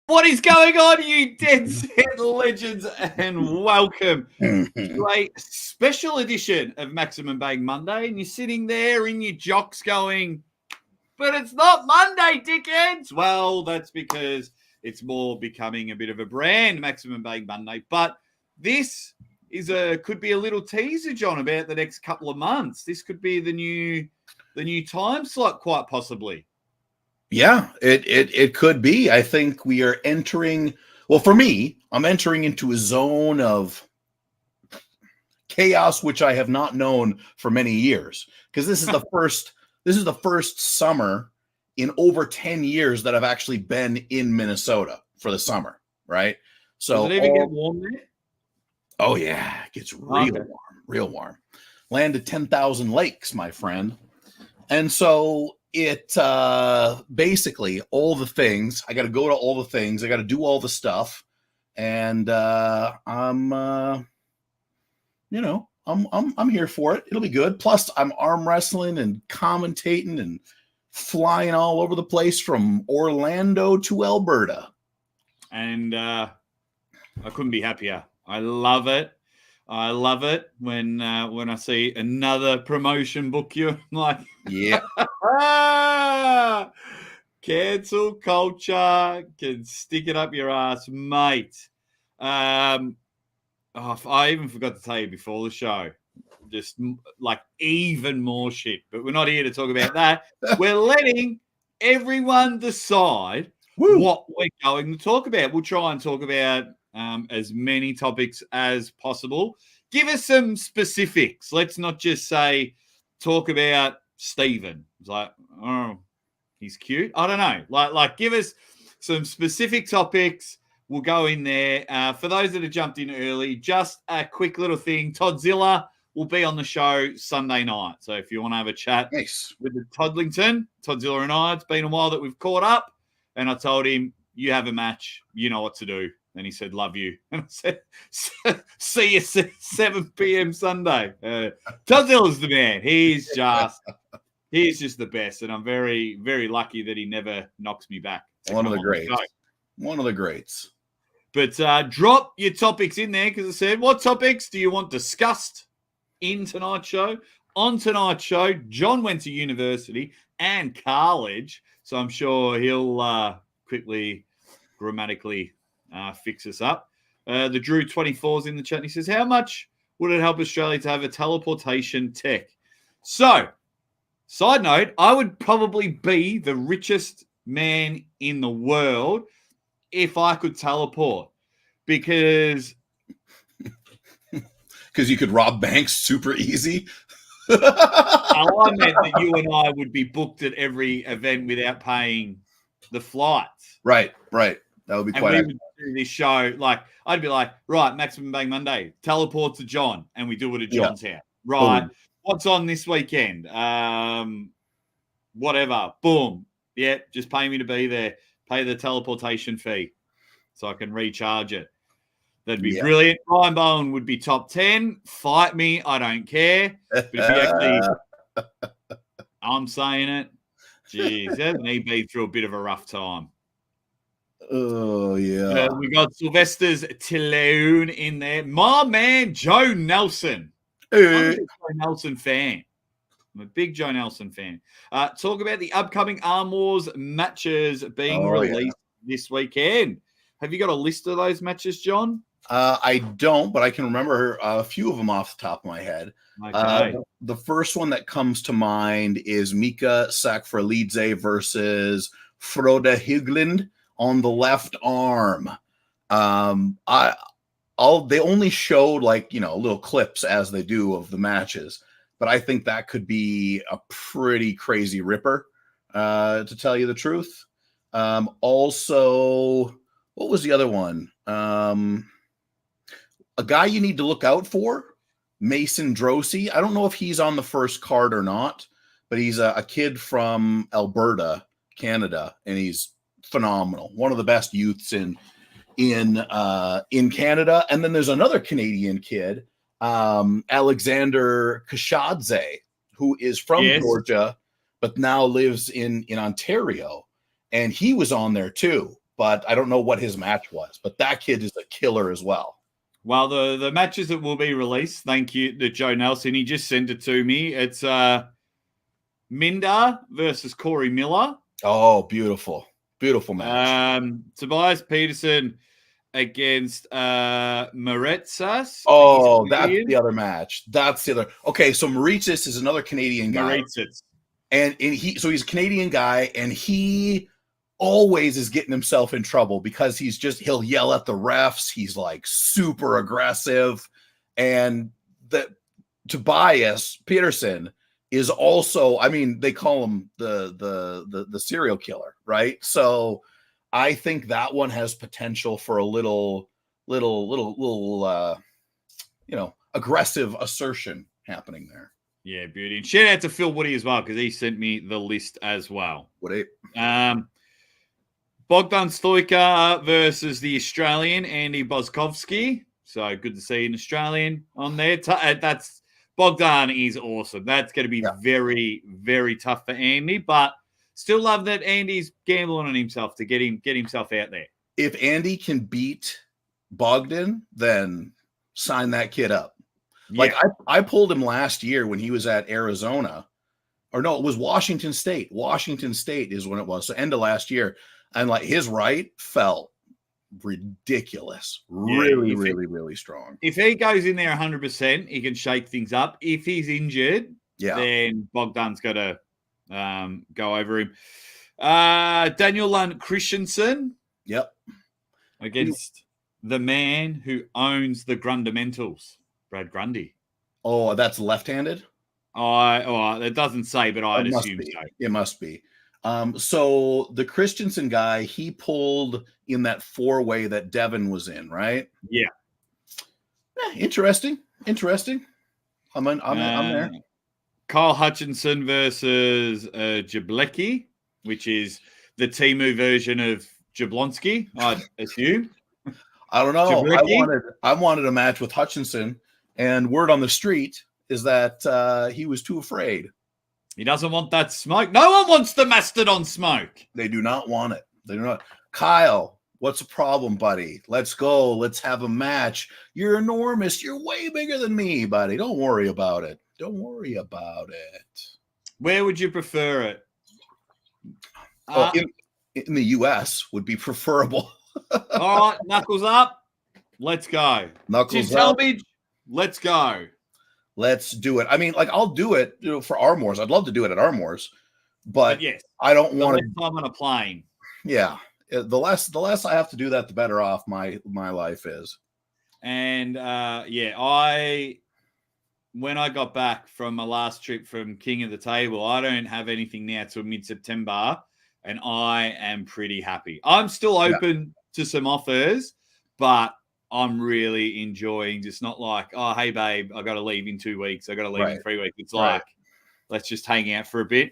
What is going on, you dead set legends, and welcome to a special edition of Maximum Bang Monday. And you're sitting there in your jocks going, but it's not Monday, dickheads. Well, that's because it's more becoming a bit of a brand, Maximum Bang Monday. But this is could be a little teaser, John, about the next couple of months. This could be the new time slot, quite possibly. Yeah, it could be. I think we are entering. Well, for me, I'm entering into a zone of chaos which I have not known for many years. Because this is the first. This is the first summer in over 10 years that I've actually been in Minnesota for the summer. Right. So does it even get warm there? Oh yeah, it gets real warm. Land of 10,000 lakes, my friend. And so it basically all the things. I got to go to all the things. I got to do all the stuff, and I'm here for it. It'll be good. Plus, I'm arm wrestling and commentating and flying all over the place from Orlando to Alberta. And I couldn't be happier. I love it. I love it when I see another promotion book you. I'm like, yeah. Cancel culture can stick it up your ass, mate. I even forgot to tell you before the show, just like even more shit. But we're not here to talk about that. We're letting everyone decide what we're going to talk about. We'll try and talk about as many topics as possible. Give us some specifics. Let's not just say talk about Stephen. It's like, oh, he's cute. I don't know. Like give us some specific topics. We'll go in there. For those that have jumped in early, just a quick little thing. Toddzilla will be on the show Sunday night. So if you want to have a chat with the Toddlington, Toddzilla and I, it's been a while that we've caught up. And I told him, you have a match. You know what to do. And he said, love you. And I said, see you 7 p.m. Sunday. Toddzilla's the man. He's just the best. And I'm very, very lucky that he never knocks me back. One of the greats. One of the greats. But drop your topics in there because I said, what topics do you want discussed in tonight's show? On tonight's show, John went to university and college. So I'm sure he'll quickly grammatically fix us up. The Drew 24's in the chat and he says, how much would it help Australia to have a teleportation tech? So, side note, I would probably be the richest man in the world if I could teleport because you could rob banks super easy. I meant that you and I would be booked at every event without paying the flights. Right. That would be quite. We would do this show like I'd be like, right, Maximum Bang Monday, teleport to John, and we do it at John's house. Right, what's on this weekend? Whatever. Boom. Yeah, just pay me to be there. Pay the teleportation fee, so I can recharge it. That'd be brilliant. Ryan Bowen would be top 10. Fight me, I don't care. But if you actually, I'm saying it. Jeez, hasn't he been through a bit of a rough time? Oh, yeah. We got Sylvester's Talone in there. My man, Joe Nelson. I'm a big Joe Nelson fan. I'm a big Joe Nelson fan. Talk about the upcoming Arm Wars matches being released this weekend. Have you got a list of those matches, John? I don't, but I can remember a few of them off the top of my head. Okay. The first one that comes to mind is Mika Sakfarlidze versus Frode Hygglind on the left arm. They only showed little clips as they do of the matches, but I think that could be a pretty crazy ripper, to tell you the truth. Also, what was the other one? A guy you need to look out for, Mason Drosy. I don't know if he's on the first card or not, but he's a kid from Alberta, Canada, and he's phenomenal. One of the best youths in Canada. And then there's another Canadian kid, Alexander Kashadze, who is from Georgia, but now lives in Ontario. And he was on there too. but I don't know what his match was. But that kid is a killer as well. Well, the matches that will be released, thank you to Joe Nelson. He just sent it to me. It's Minda versus Corey Miller. Oh, beautiful. Beautiful match. Tobias Peterson against Maretsas. Oh, that's the other match. That's the other. Okay, so Mauritius is another Canadian guy. Mauritius. And he's a Canadian guy, and he always is getting himself in trouble because he'll yell at the refs. He's like super aggressive. And the Tobias Peterson is also, I mean, they call him the serial killer, right? So I think that one has potential for a little aggressive assertion happening there. Yeah, beauty. And shout out to Phil Woody as well, because he sent me the list as well. Woody. Bogdan Stoica versus the Australian Andy Boskovsky. So good to see an Australian on there. That's Bogdan is awesome. That's going to be very, very tough for Andy, but still love that Andy's gambling on himself to get himself out there. If Andy can beat Bogdan, then sign that kid up. Like I pulled him last year when he was at Arizona, or no, it was Washington State. Washington State is when it was. So end of last year. And like his right felt ridiculous. Really, really strong. If he goes in there 100%, he can shake things up. If he's injured, then Bogdan's got to go over him. Daniel Lund Christensen. Yep. Against the man who owns the Grundamentals, Brad Grundy. Oh, that's left-handed? It doesn't say, but I'd assume so. It must be. So the Christensen guy, he pulled in that four-way that Devin was in, right? Yeah. Interesting. I'm there. Kyle Hutchinson versus Jablecki, which is the Timu version of Jablonski, I'd assume. I don't know. I wanted a match with Hutchinson, and word on the street is that he was too afraid. He doesn't want that smoke. No one wants the Mastodon smoke. They do not want it. They do not. Kyle, what's the problem, buddy? Let's go. Let's have a match. You're enormous. You're way bigger than me, buddy. Don't worry about it. Where would you prefer it? In the U.S. would be preferable. All right, knuckles up. Let's go. Knuckles up. Let's go. Let's do it. I mean, like, I'll do it for Armwars. I'd love to do it at Armwars, but yes, I don't want to. I'm on a plane. Yeah, the less I have to do that, the better off my life is. And when I got back from my last trip from King of the Table, I don't have anything now till mid-September, and I am pretty happy. I'm still open to some offers, but I'm really enjoying just not like, oh, hey, babe, I got to leave in 2 weeks. I got to leave in 3 weeks. It's like, let's just hang out for a bit.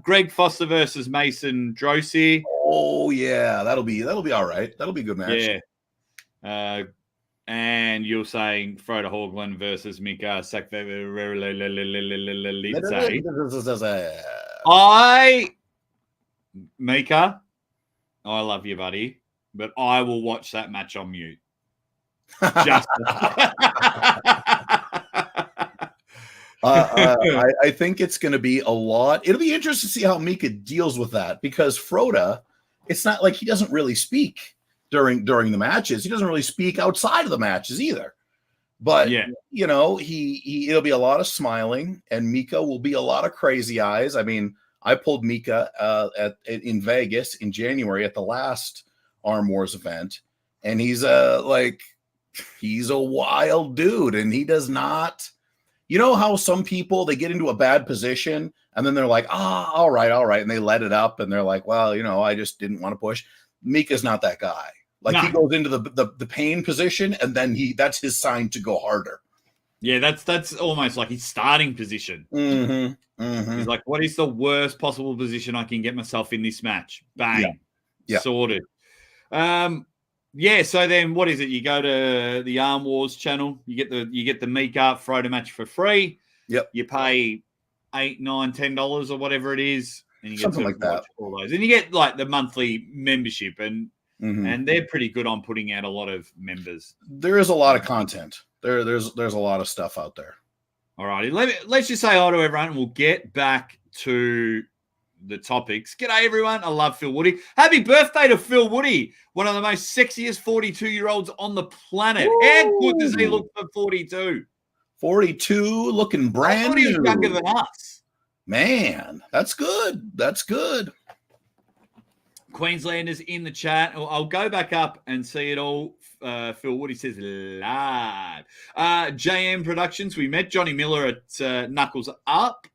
Greg Foster versus Mason Drosy. Oh, yeah. That'll be all right. That'll be a good match. Yeah. And you're saying Froda Haugland versus Mika Mika, I love you, buddy, but I will watch that match on mute. Just I think it's going to be a lot. It'll be interesting to see how Mika deals with that, because Froda, it's not like he doesn't really speak during the matches. He doesn't really speak outside of the matches either. But it'll be a lot of smiling, and Mika will be a lot of crazy eyes. I mean, I pulled Mika in Vegas in January at the last Arm Wars event, and he's a wild dude, and he does not. You know how some people, they get into a bad position and then they're like, all right, and they let it up, and they're like, well, I just didn't want to push. Mika's not that guy. He goes into the pain position, and then that's his sign to go harder. Yeah, that's almost like his starting position. He's like, what is the worst possible position I can get myself in this match? Bang. Yeah. Sorted. So then what is it? You go to the Arm Wars channel, you get the Mika Froda match for free. Yep. You pay $8, $9, $10 or whatever it is, and you get something like that. All those. And you get like the monthly membership, and and they're pretty good on putting out a lot of members. There is a lot of content. There's a lot of stuff out there. All righty. Let's just say hi to everyone, and we'll get back to the topics. G'day, everyone. I love Phil Woody. Happy birthday to Phil Woody, one of the most sexiest 42-year-olds on the planet. Woo! How good does he look for 42? 42, looking brand new. He's younger than us. Man, that's good. That's good. Queenslanders in the chat. I'll go back up and see it all. Phil Woody says live. JM Productions. We met Johnny Miller at Knuckles Up.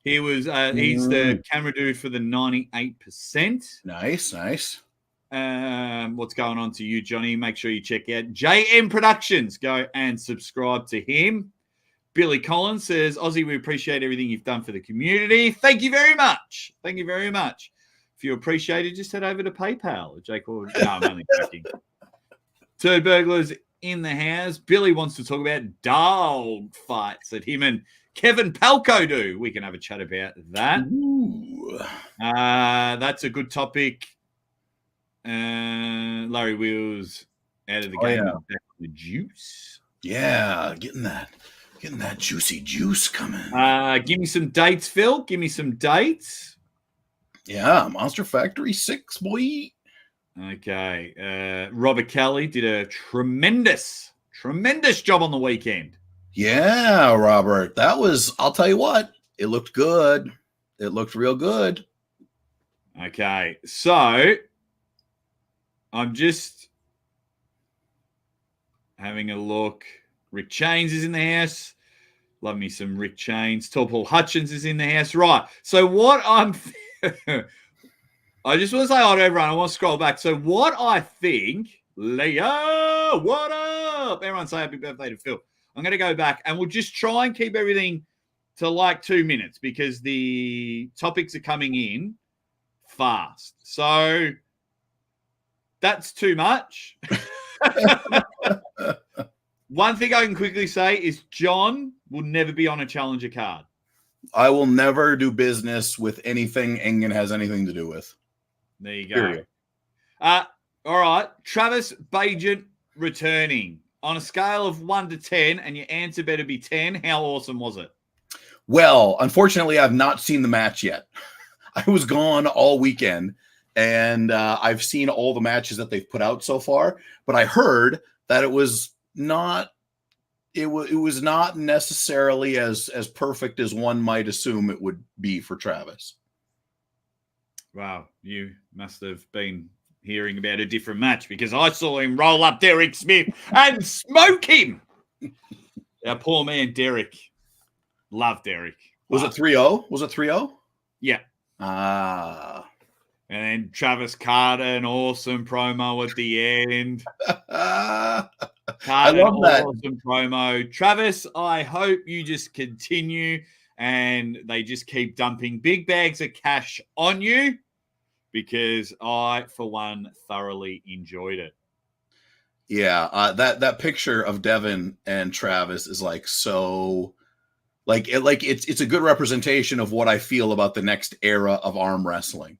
He was he's the camera dude for the 98%. Nice. What's going on to you, Johnny? Make sure you check out JM Productions. Go and subscribe to him. Billy Collins says, Aussie, we appreciate everything you've done for the community. Thank you very much. Thank you very much. If you appreciate it, just head over to PayPal. Jake, no, I'm only joking. Turd Burglars in the house. Billy wants to talk about dog fights that him and Kevin Palco do. We can have a chat about that. That's a good topic. Larry Wheels out of the game. Back on the juice. Yeah, getting that juicy juice coming. Give me some dates, Phil. Give me some dates. Yeah, Monster Factory 6, boy. Okay. Robert Kelly did a tremendous job on the weekend. Yeah, Robert. That was, I'll tell you what, it looked good. It looked real good. Okay. So I'm just having a look. Rick Chains is in the house. Love me some Rick Chains. Tall Paul Hutchins is in the house. Right. So what I'm... I just want to say hi to everyone. I want to scroll back. So what I think... Leo, what up? Everyone say happy birthday to Phil. I'm going to go back and we'll just try and keep everything to like 2 minutes because the topics are coming in fast. So that's too much. One thing I can quickly say is John will never be on a challenger card. I will never do business with anything Engen has anything to do with. There you go. All right. Travis Bajent returning. On a scale of 1 to 10, and your answer better be 10, how awesome was it? Well, unfortunately, I've not seen the match yet. I was gone all weekend, and I've seen all the matches that they've put out so far, but I heard that it was not necessarily as perfect as one might assume it would be for Travis. Wow, you must have been hearing about a different match because I saw him roll up Derek Smith and smoke him. Our poor man Derek. Love Derek. Was it 3-0? Was it 3-0? Yeah. And then Travis Carter, an awesome promo at the end. I love that. Awesome promo. Travis, I hope you just continue and they just keep dumping big bags of cash on you because I, for one, thoroughly enjoyed it. Yeah, that picture of Devin and Travis is like so, it's a good representation of what I feel about the next era of arm wrestling,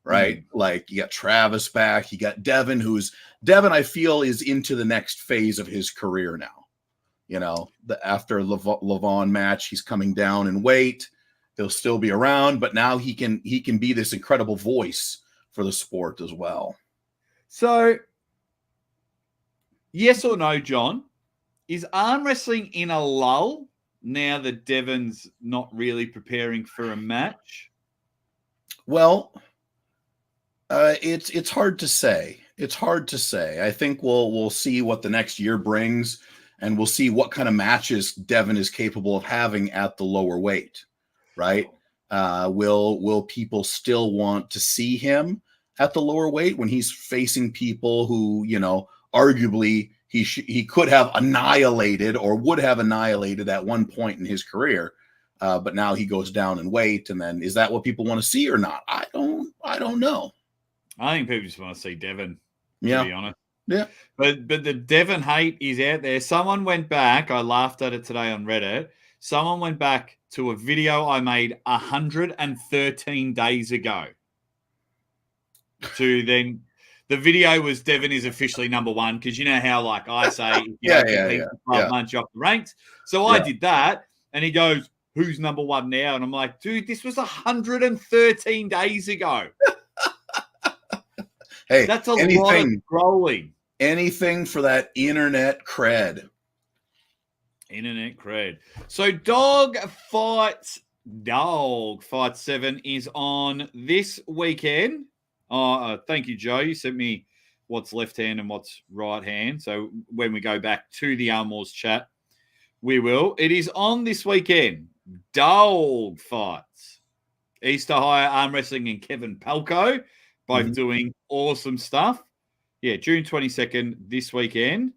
right? Like you got Travis back, you got Devin, I feel is into the next phase of his career now. You know, after Levon match, he's coming down in weight. He'll still be around, but now he can be this incredible voice for the sport as well. So, yes or no, John? Is arm wrestling in a lull now that Devin's not really preparing for a match? Well, it's hard to say. It's hard to say. I think we'll see what the next year brings, and we'll see what kind of matches Devin is capable of having at the lower weight. Right? Will people still want to see him at the lower weight when he's facing people who, you know, arguably he could have annihilated or would have annihilated at one point in his career, but now he goes down in weight, and then is that what people want to see or not? I don't know. I think people just want to see Devin. Yeah, to be honest. Yeah, but the Devin hate is out there. Someone went back. I laughed at it today on Reddit. Someone went back to a video I made 113 days ago. To then the video was Devon is officially number one, because you know how, like, I say, if you Yeah, don't yeah, compete yeah, for 12 yeah. months, you're off the ranks. So I did that, and he goes, who's number one now? And I'm like, dude, this was 113 days ago. Hey, That's a lot of scrolling. Anything for that internet cred. Internet cred. So Dog Fight 7 is on this weekend. Thank you, Joe. You sent me what's left hand and what's right hand. So when we go back to the Arm Wars chat, we will. It is on this weekend. Dog Fights. Easter High Arm Wrestling and Kevin Palco, both doing awesome stuff. Yeah, June 22nd this weekend.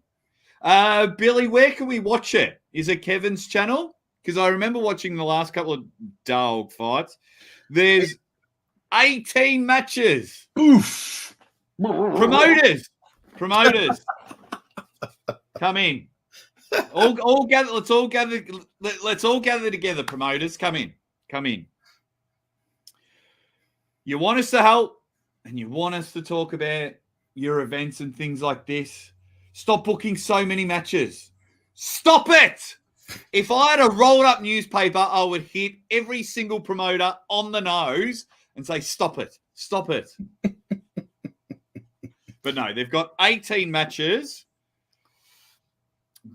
Billy, where can we watch it? Is it Kevin's channel? Because I remember watching the last couple of Dog Fights. There's 18 matches. Oof. Promoters. Come in. All gather. Let's all gather. Let's all gather together. Promoters, come in. You want us to help, and you want us to talk about your events and things like this. Stop booking so many matches. Stop it. If I had a rolled up newspaper, I would hit every single promoter on the nose and say, stop it. But no, they've got 18 matches.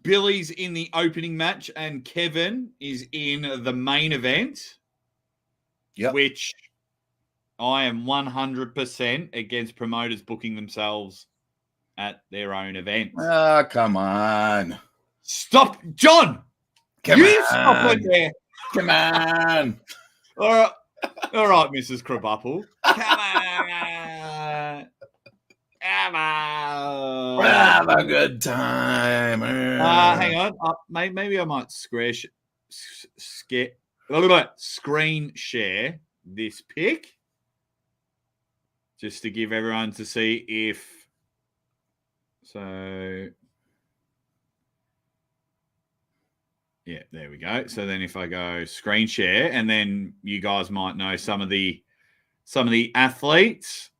Billy's in the opening match and Kevin is in the main event, which I am 100% against promoters booking themselves at their own event. Ah, come on. Stop, John. Come on. Stop it there. Come on. All right, Mrs. Krabappel. Come on. Have a good time. Hang on. Maybe I might screen share this pic just to give everyone to see if. So, yeah, there we go. So then if I go screen share, and then you guys might know some of the athletes.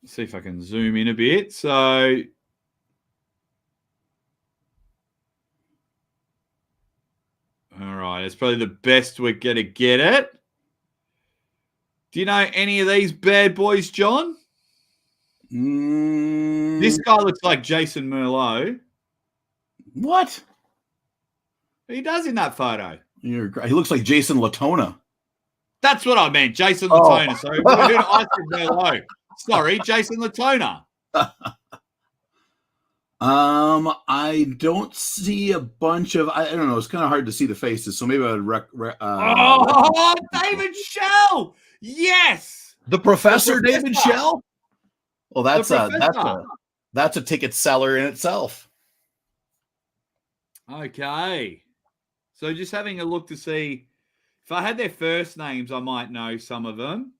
See if I can zoom in a bit. So, all right, it's probably the best we're going to get it. Do you know any of these bad boys, John? This guy looks like Jason Merlot. What? He does in that photo. He looks like Jason Latona. That's what I meant, Jason Latona. So I said Merlot. Sorry, Jason Latona. I don't see a bunch of. I don't know. It's kind of hard to see the faces, so maybe I would. David Shell. Yes, the Professor David Shell. Well, that's a ticket seller in itself. Okay, so just having a look to see if I had their first names, I might know some of them.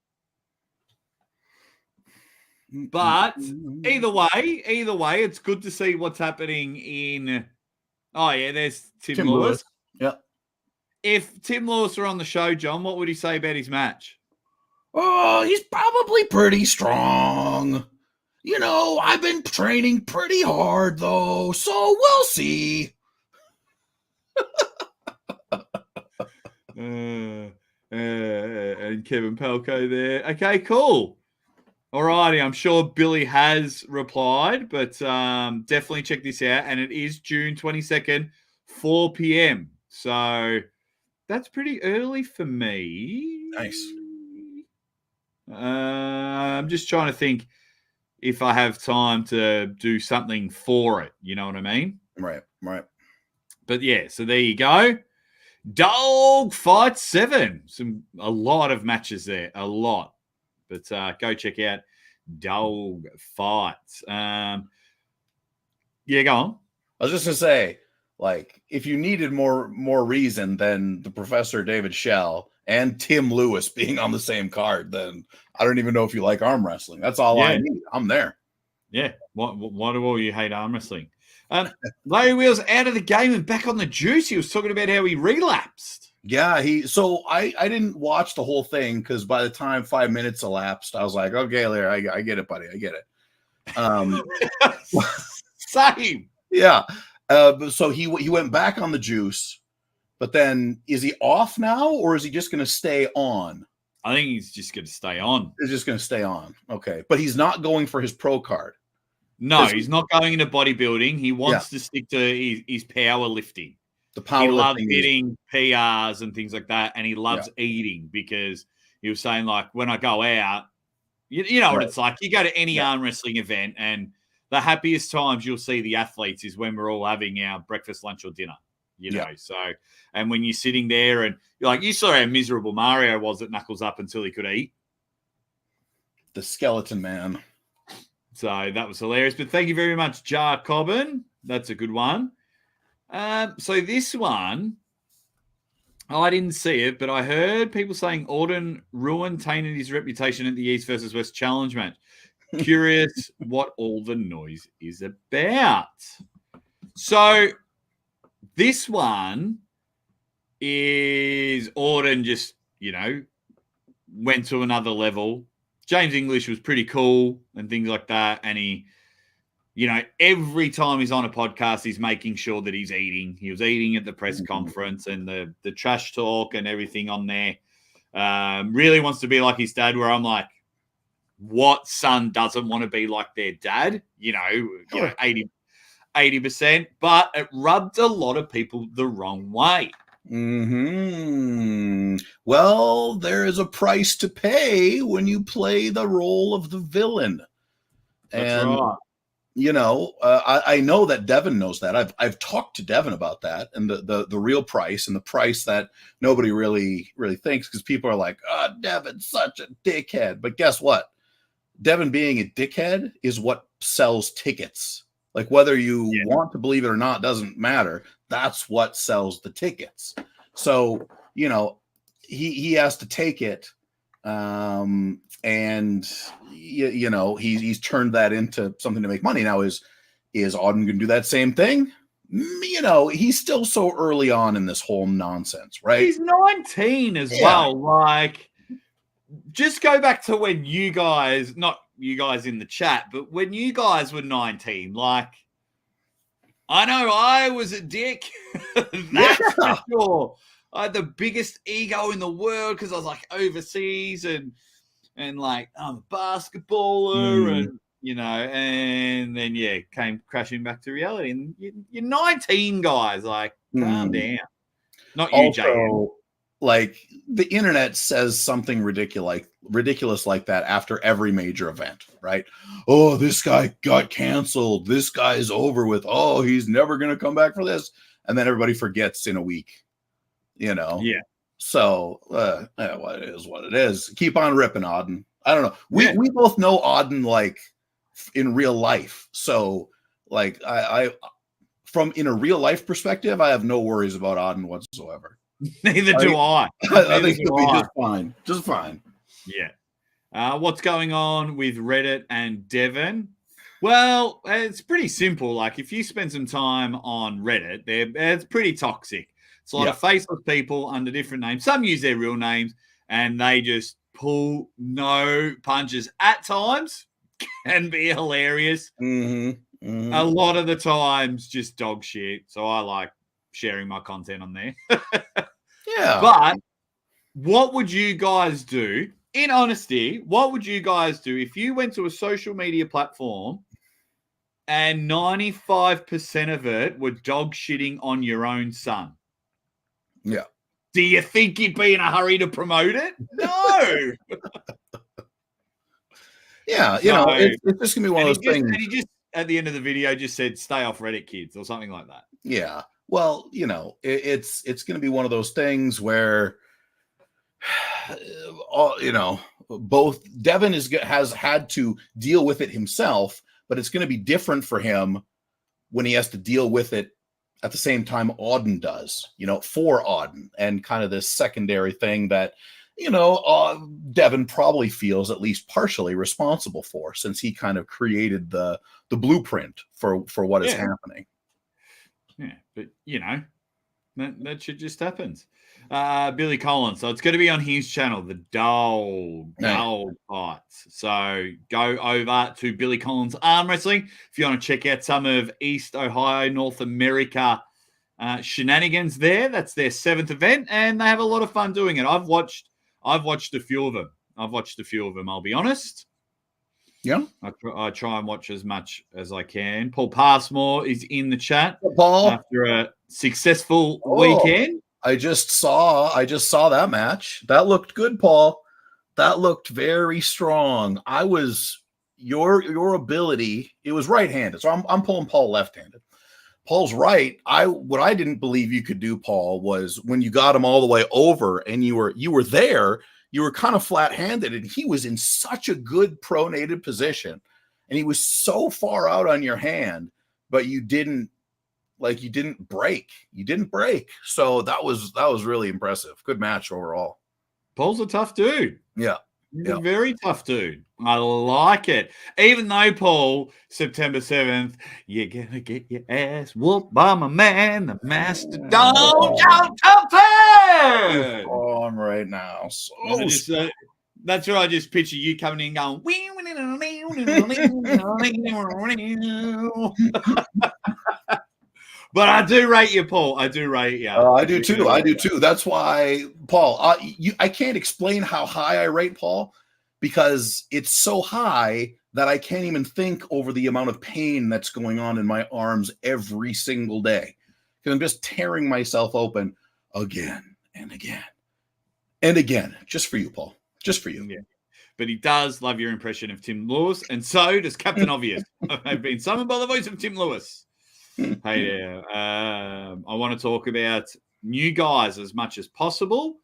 But either way, it's good to see what's happening in. Oh yeah, there's Tim Lewis. Yeah. If Tim Lewis were on the show, John, what would he say about his match? Oh, he's probably pretty strong. You know, I've been training pretty hard though, so we'll see. And Kevin Palco there. Okay, cool. All righty, I'm sure Billy has replied, but definitely check this out. And it is June 22nd, 4 p.m. So that's pretty early for me. Nice. I'm just trying to think if I have time to do something for it. You know what I mean? Right. But yeah, so there you go. Dog Fight 7. A lot of matches there. A lot. But go check out Dog Fights. Yeah, go on. I was just going to say, like, if you needed more reason than the Professor David Shell and Tim Lewis being on the same card, then I don't even know if you like arm wrestling. That's all I need. I'm there. Yeah. Why do all you hate arm wrestling? Larry Wheels out of the game and back on the juice. He was talking about how he relapsed. Yeah, so I didn't watch the whole thing because by the time 5 minutes elapsed, I was like, okay, Larry, I get it, buddy. I get it. Same. Yeah. So he went back on the juice, but then is he off now or is he just going to stay on? I think he's just going to stay on. He's just going to stay on. Okay. But he's not going for his pro card. No, he's not going into bodybuilding. He wants to stick to his powerlifting. The powerlifting. He loves getting PRs and things like that, and he loves eating because he was saying, like, when I go out, you know what it's like. You go to any arm wrestling event, and the happiest times you'll see the athletes is when we're all having our breakfast, lunch, or dinner. You know, so, and when you're sitting there and you're like, you saw how miserable Mario was at Knuckles Up until he could eat. The skeleton man. So that was hilarious. But thank you very much, Jar Cobbin. That's a good one. So this one, I didn't see it, but I heard people saying Orton tainted his reputation at the East versus West challenge match. Curious what all the noise is about. So this one is Orton just, went to another level. James English was pretty cool and things like that. And he, every time he's on a podcast, he's making sure that he's eating. He was eating at the press conference and the trash talk and everything on there. Really wants to be like his dad, where I'm like, what son doesn't want to be like their dad? 80%, but it rubbed a lot of people the wrong way. Well, there is a price to pay when you play the role of the villain. That's right. I know that Devin knows that. I've talked to Devin about that and the real price and the price that nobody really thinks, because people are like, oh, Devin's such a dickhead. But guess what? Devin being a dickhead is what sells tickets. Like, whether you want to believe it or not doesn't matter. That's what sells the tickets. So, he has to take it. And he's turned that into something to make money. Now, is Auden going to do that same thing? He's still so early on in this whole nonsense, right? He's 19 as well. Like, just go back to when you guys, not you guys in the chat, but when you guys were 19, like, I know I was a dick. That's for sure. I had the biggest ego in the world because I was like overseas and like I'm a basketballer and and then came crashing back to reality. And you're 19, guys. Like, calm down. Not you, JM. Like, the internet says something ridiculous like that after every major event, right? Oh, this guy got canceled. This guy's over with. Oh, he's never going to come back for this. And then everybody forgets in a week, Yeah. So, what it is, what it is. Keep on ripping, Auden. I don't know. We both know Auden, like, in real life. So, like, I from in a real life perspective, I have no worries about Auden whatsoever. Neither do I. I think he'll be just fine. Just fine. Yeah. What's going on with Reddit and Devin? Well, it's pretty simple. Like, if you spend some time on Reddit, it's pretty toxic. It's a lot of faceless people under different names. Some use their real names, and they just pull no punches. At times, can be hilarious. A lot of the times, just dog shit. So I like sharing my content on there. But what would you guys do, in honesty, what would you guys do if you went to a social media platform and 95% of it were dog shitting on your own son? Yeah. Do you think you'd be in a hurry to promote it? No. It's just going to be one of those things. And he just, at the end of the video, just said, stay off Reddit, kids, or something like that. Yeah. Well, it's going to be one of those things where, both Devin has had to deal with it himself, but it's going to be different for him when he has to deal with it at the same time Auden does, for Auden, and kind of this secondary thing that, Devin probably feels at least partially responsible for, since he kind of created the blueprint for what is happening. Yeah, but That shit just happens. Billy Collins. So it's going to be on his channel, the Gold Fights. So go over to Billy Collins Arm Wrestling if you want to check out some of East Ohio, North America shenanigans there. That's their 7th event, and they have a lot of fun doing it. I've watched a few of them. I'll be honest. Yeah. I try and watch as much as I can. Paul Passmore is in the chat. Paul, after a successful weekend. I just saw that match. That looked good, Paul. That looked very strong. Your ability, it was right-handed. So I'm pulling Paul left-handed. Paul's right. What I didn't believe you could do, Paul, was when you got him all the way over and you were there, you were kind of flat-handed, and he was in such a good pronated position, and he was so far out on your hand, but you didn't break. You didn't break. So that was really impressive. Good match overall. Paul's a tough dude. Yeah. He's a very tough dude. I like it. Even though, Paul, September 7th, you're going to get your ass whooped by my man, the Mastodon, John Thompson. On right now. So that's where I just picture you coming in going, but I do rate you, Paul. I do rate you. I do too. That's why, Paul, I can't explain how high I rate Paul, because it's so high that I can't even think over the amount of pain that's going on in my arms every single day. Because I'm just tearing myself open again and again and again. Just for you, Paul. Just for you. Yeah. But he does love your impression of Tim Lewis, and so does Captain Obvious. I've been summoned by the voice of Tim Lewis. Hey there. I want to talk about new guys as much as possible.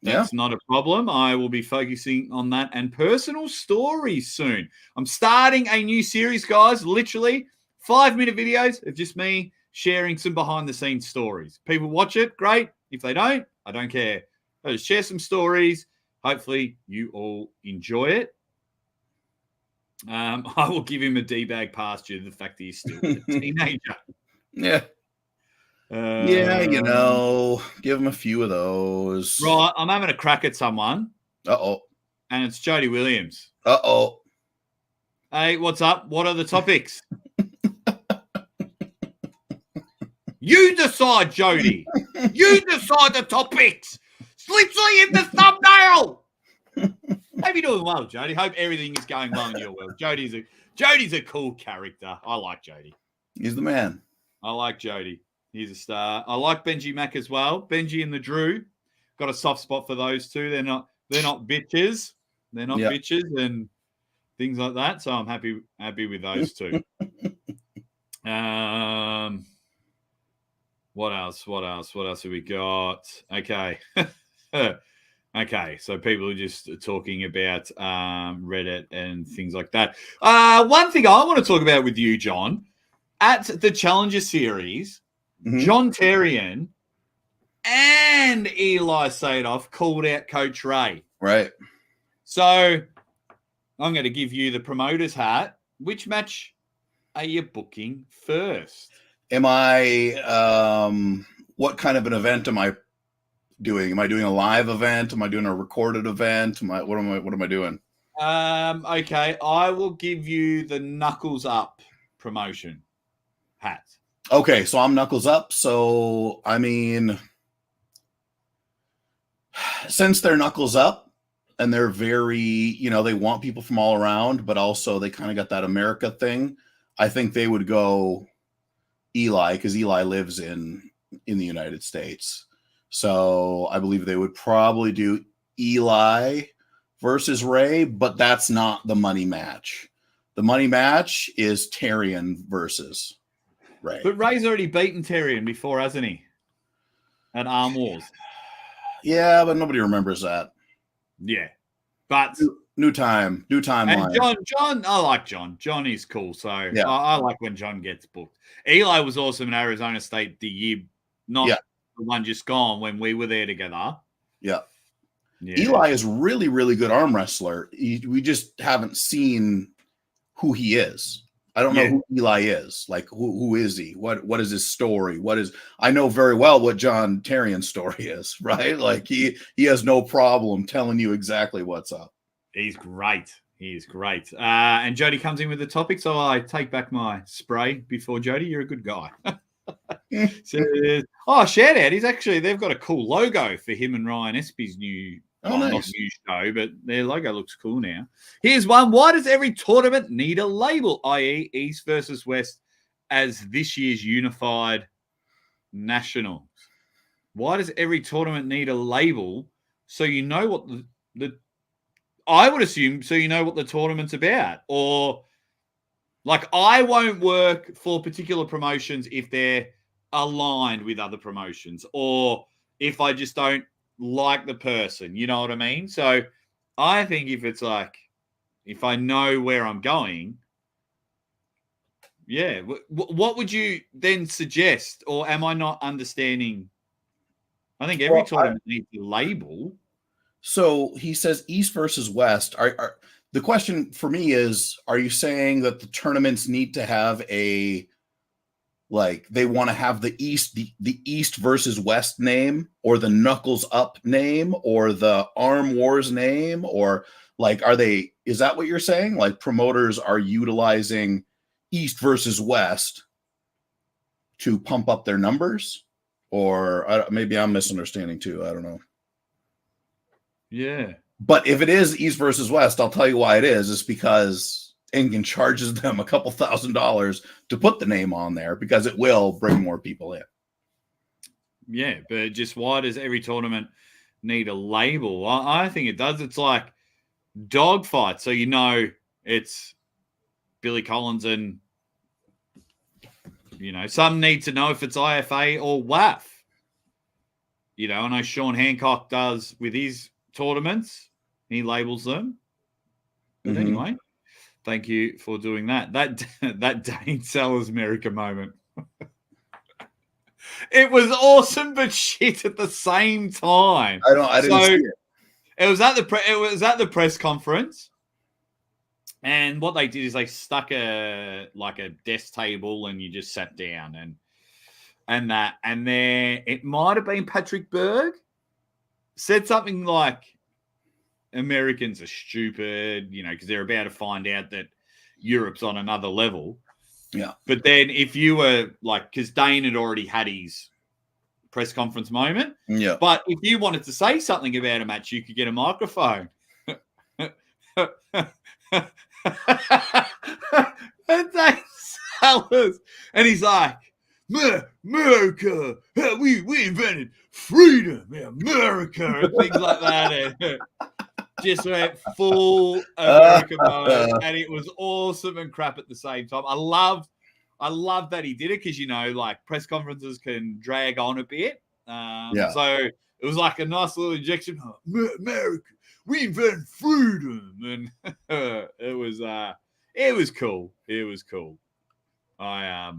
That's not a problem. I will be focusing on that and personal stories soon. I'm starting a new series, guys. Literally 5-minute videos of just me sharing some behind-the-scenes stories. People watch it, great. If they don't, I don't care. I'll just share some stories. Hopefully you all enjoy it. I will give him a D-bag pass due to the fact that he's still a teenager. Yeah. Give him a few of those. Right, I'm having a crack at someone. Uh-oh. And it's Jody Williams. Uh-oh. Hey, what's up? What are the topics? You decide, Jody. You decide the topics. Literally in the thumbnail. Hope you're doing well, Jody. Hope everything is going well in your world. Jody's a cool character. I like Jody. He's the man. I like Jody. He's a star. I like Benji Mack as well. Benji and the Drew. Got a soft spot for those two. They're not bitches. They're not bitches and things like that. So I'm happy with those two. What else? What else have we got? Okay. Okay, so people are just talking about Reddit and things like that. One thing I want to talk about with you, John, at the Challenger Series, John Terrian and Eli Sadoff called out Coach Ray. Right. So I'm going to give you the promoter's hat. Which match are you booking first? Am I, what kind of an event am I doing? Am I doing a live event? Am I doing a recorded event? What am I doing? Okay, I will give you the Knuckles Up promotion hat. Okay, so I'm Knuckles Up. So I mean, since they're Knuckles Up and they're very, they want people from all around, but also they kind of got that America thing. I think they would go Eli, because Eli lives in the United States. So I believe they would probably do Eli versus Ray, but that's not the money match. The money match is Terrian versus Ray. But Ray's already beaten Terrian before, hasn't he? At Arm Wars. Yeah, but nobody remembers that. Yeah. But new time. And John, I like John. John is cool. So yeah. I like when John gets booked. Eli was awesome in Arizona State the year, not the one just gone when we were there together. Yeah. Eli is really, really good arm wrestler. We just haven't seen who he is. I don't know who Eli is. Like, who is he? What is his story? I know very well what John Terrian's story is, right? Like he has no problem telling you exactly what's up. He's great. He's great. And Jody comes in with the topic, so I take back my spray before Jody. You're a good guy. So, shout out. They've got a cool logo for him and Ryan Espy's new, nice. Not new show, but their logo looks cool now. Here's one. Why does every tournament need a label, i.e. East versus West, as this year's unified nationals? Why does every tournament need a label so you know what I would assume so you know what the tournament's about? Or like I won't work for particular promotions if they're aligned with other promotions or if I just don't like the person, you know what I mean? So I think if I know where I'm going, what would you then suggest? Or am I not understanding? I think every tournament needs a label. So he says East versus West. The question for me is, are you saying that the tournaments need to have they want to have the East versus West name, or the Knuckles Up name, or the Arm Wars name, or is that what you're saying? Like promoters are utilizing East versus West to pump up their numbers? Or maybe I'm misunderstanding too. I don't know. Yeah. But if it is East versus West, I'll tell you why it is. It's because Engen charges them a couple $1,000s to put the name on there because it will bring more people in. Yeah, but just why does every tournament need a label? I think it does. It's like dogfight. So you know it's Billy Collins and, some need to know if it's IFA or WAF. I know Sean Hancock does with his tournaments. He labels them. But anyway, thank you for doing that. That Dane Sellers America moment. It was awesome, but shit at the same time. I didn't see it. It was at the press conference, and what they did is they stuck a desk table, and you just sat down and there it might have been Patrick Berg said something like Americans are stupid, because they're about to find out that Europe's on another level. Yeah. But then if you were because Dane had already had his press conference moment. Yeah. But if you wanted to say something about a match, you could get a microphone. And Dane Sellers. And he's like, America, we invented freedom in America, and things like that. And just went full American mode, and it was awesome and crap at the same time. I love that he did it because press conferences can drag on a bit. So it was like a nice little injection. America, we invented freedom, and it was cool. It was cool. I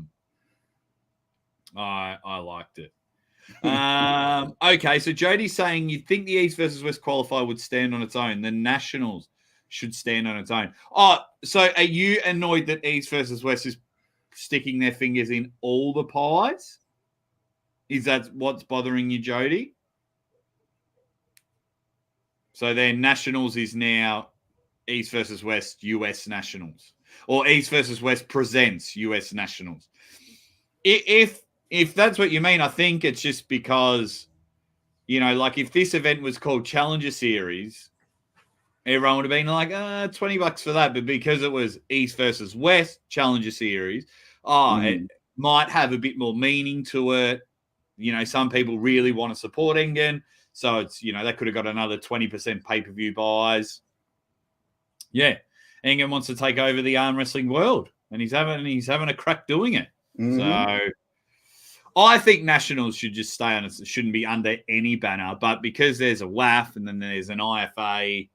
liked it. Okay, so Jody's saying you think the East versus West qualifier would stand on its own. The Nationals should stand on its own. Oh, so are you annoyed that East versus West is sticking their fingers in all the pies? Is that what's bothering you, Jody? So their Nationals is now East versus West US Nationals, or East versus West presents US Nationals. If that's what you mean, I think it's just because, if this event was called Challenger Series, everyone would have been like, $20 for that. But because it was East versus West Challenger Series, it might have a bit more meaning to it. Some people really want to support Engen. So it's, they could have got another 20% pay-per-view buys. Yeah. Engen wants to take over the arm wrestling world, and he's having a crack doing it. So I think Nationals should just stay on it. It shouldn't be under any banner. But because there's a WAF and then there's an IFA,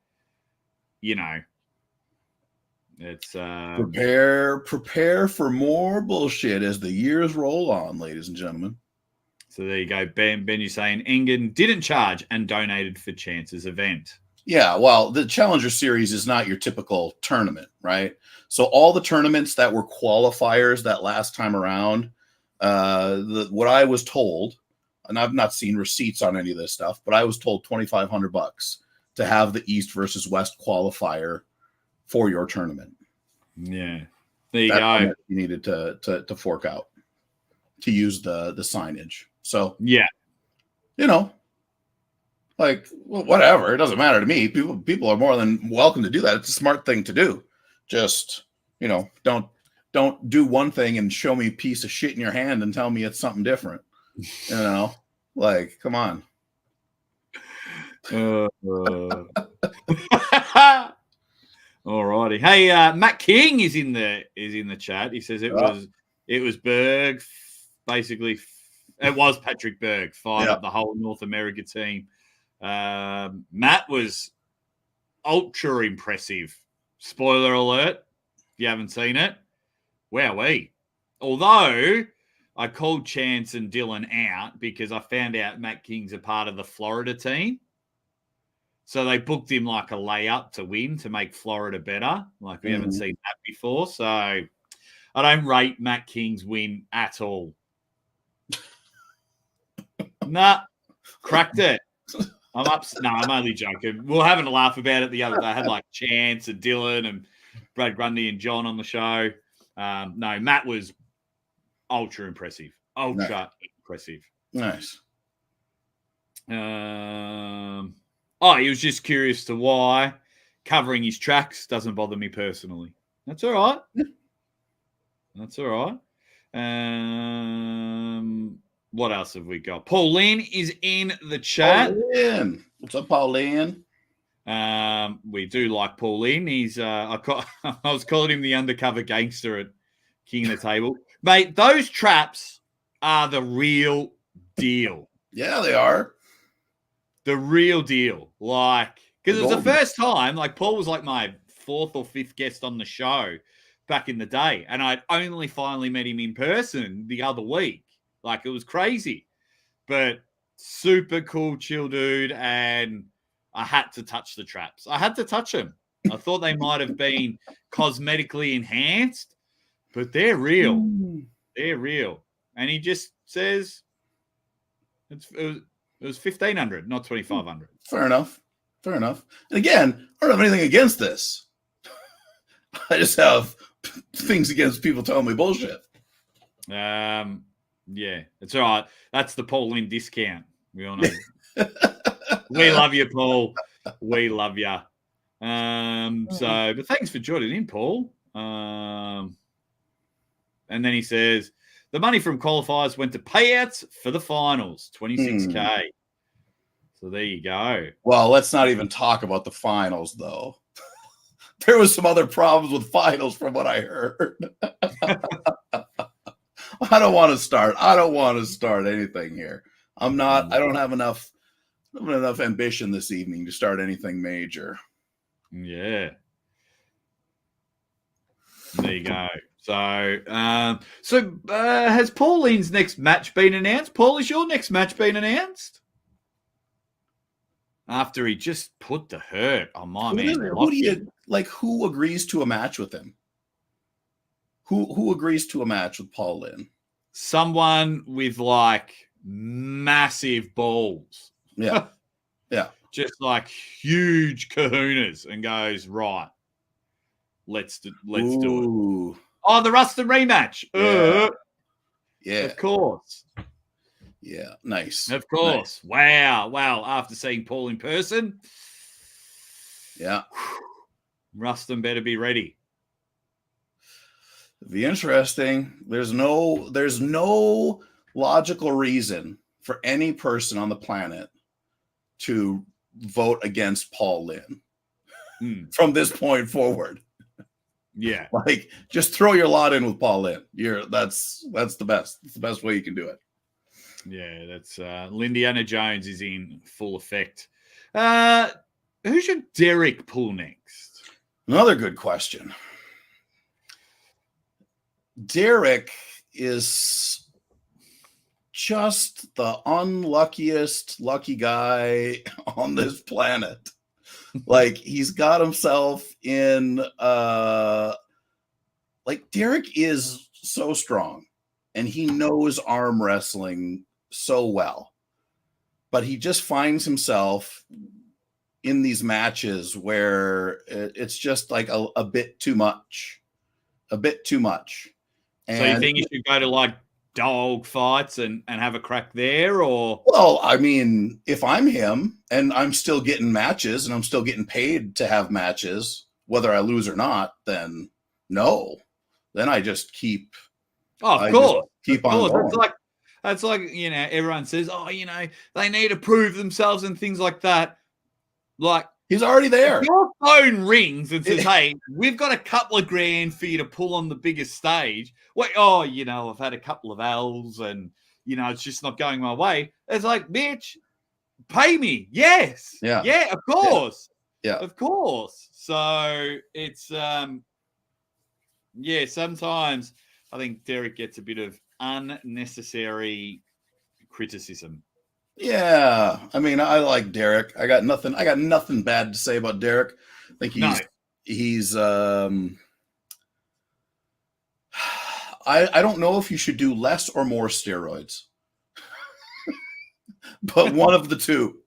it's prepare for more bullshit as the years roll on, ladies and gentlemen. So there you go. Ben, you're saying Engen didn't charge and donated for Chance's event. Yeah, well, the Challenger Series is not your typical tournament, right? So all the tournaments that were qualifiers that last time around, what I was told, and I've not seen receipts on any of this stuff, but I was told $2,500 to have the East versus West qualifier for your tournament. Yeah, there you That's how go. much you needed to fork out to use the signage. So Yeah, like, well, whatever. It doesn't matter to me. People are more than welcome to do that. It's a smart thing to do. Just, don't do one thing and show me a piece of shit in your hand and tell me it's something different. Like, come on. All righty. Hey, Matt King is in the chat. He says it was Berg, basically. It was Patrick Berg fired up the whole North America team. Matt was ultra impressive. Spoiler alert, if you haven't seen it. Wowee. Although I called Chance and Dylan out because I found out Matt King's a part of the Florida team. So they booked him like a layup to win to make Florida better. Like we haven't seen that before. So I don't rate Matt King's win at all. Nah, cracked it. I'm up. No, I'm only joking. We're having a laugh about it the other day. I had like Chance and Dylan and Brad Grundy and John on the show. No, Matt was ultra impressive. Impressive. Nice. He was just curious to why covering his tracks doesn't bother me personally. That's all right. That's all right. What else have we got? Pauline is in the chat. Pauline. What's up, Pauline? We do like Pauline. He's I was calling him the undercover gangster at King of the Table. Mate, those traps are the real deal. Yeah, they are. The real deal. Like, because it was the first time, like Paul was like my fourth or fifth guest on the show back in the day. And I'd only finally met him in person the other week. Like, it was crazy. But super cool, chill dude. And I had to touch the traps. I had to touch them. I thought they might have been cosmetically enhanced, but they're real. They're real. And he just says it was 1,500, not 2,500. Fair enough. And again, I don't have anything against this. I just have things against people telling me bullshit. Yeah, it's all right. That's the Pauline discount. We all know. We love you, Paul. We love you. But thanks for joining in, Paul. And then he says, the money from qualifiers went to payouts for the finals, 26K. So there you go. Well, let's not even talk about the finals, though. There was some other problems with finals from what I heard. I don't want to start anything here. I don't have enough ambition this evening to start anything major. Yeah. There you go. So has Pauline's next match been announced? Paul, is your next match been announced? After he just put the hurt on my man. Who agrees to a match with him? Who agrees to a match with Paul Lynn? Someone with like massive balls. Yeah. Yeah. Just like huge kahunas and goes, right, let's do it. Oh, the Rustin rematch. Yeah. Of course. Yeah. Nice. Of course. Nice. Wow. After seeing Paul in person. Yeah. Rustin better be ready. It'd be interesting. There's no logical reason for any person on the planet to vote against Paul Lynn from this point forward. Yeah. Like, just throw your lot in with Paul Lynn. That's the best. It's the best way you can do it. Yeah, that's Lindiana Jones is in full effect. Who should Derek pull next? Another good question. Derek is just the unluckiest lucky guy on this planet. Like he's got himself in like Derek is so strong and he knows arm wrestling so well. But he just finds himself in these matches where it's just like a bit too much. A bit too much. And so you think you should go to like dog fights and have a crack there, or? Well, I mean, if I'm him and I'm still getting matches and I'm still getting paid to have matches, whether I lose or not, then no. Then I just keep. Oh, of course. Keep on going. That's like, you know, everyone says, oh, you know, they need to prove themselves and things like that. Like, he's already there. If your phone rings and says, hey, we've got a couple of grand for you to pull on the biggest stage. Wait, oh, you know, I've had a couple of L's and, you know, it's just not going my way. It's like, bitch, pay me. Yes. Yeah. Yeah, of course. Yeah. Of course. So it's, yeah, sometimes I think Derek gets a bit of unnecessary criticism. Yeah, I mean, I like Derek. I got nothing bad to say about Derek. I think he's I don't know if you should do less or more steroids. But one of the two.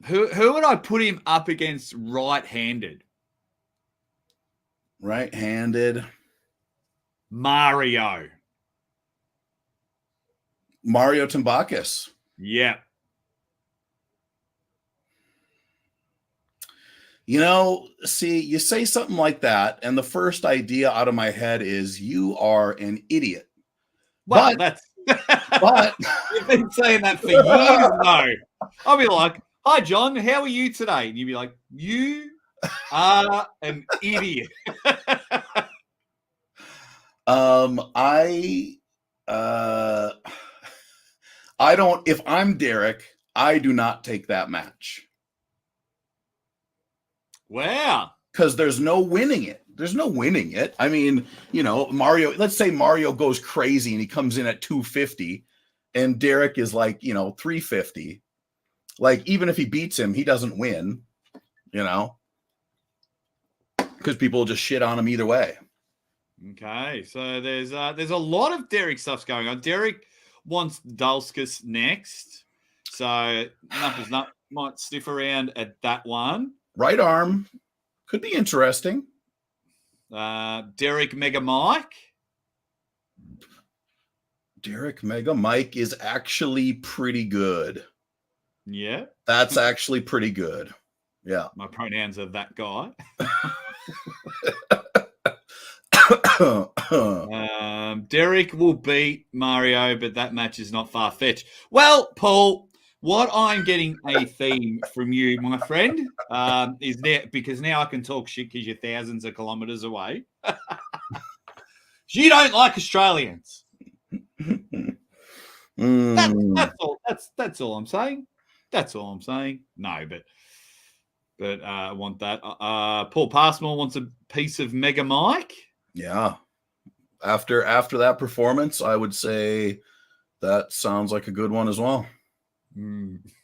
Who would I put him up against right-handed? Right-handed. Mario Tambakis. Yeah. You know, see, you say something like that, and the first idea out of my head is you are an idiot. Well, but you've been saying that for years now. I'll be like, hi, John, how are you today? And you'd be like, you are an idiot. I don't, if I'm Derek, I do not take that match. Wow. Because there's no winning it. There's no winning it. I mean, you know, Mario, let's say Mario goes crazy and he comes in at 250 and Derek is like, you know, 350. Like, even if he beats him, he doesn't win, you know, because people just shit on him either way. Okay. So there's a lot of Derek stuffs going on. Derek wants Dulskus next. So Knuckles might sniff around at that one. Right arm. Could be interesting. Derek Mega Mike. Derek Mega Mike is actually pretty good. Yeah. That's actually pretty good. Yeah. My pronouns are that guy. Derek will beat Mario, but that match is not far-fetched. Well, Paul, what I'm getting a theme from you, my friend, is that because now I can talk shit because you're thousands of kilometers away. You don't like Australians. That's all I'm saying. That's all I'm saying. No, but I want that. Paul Passmore wants a piece of Mega Mike. Yeah. After that performance, I would say that sounds like a good one as well. It's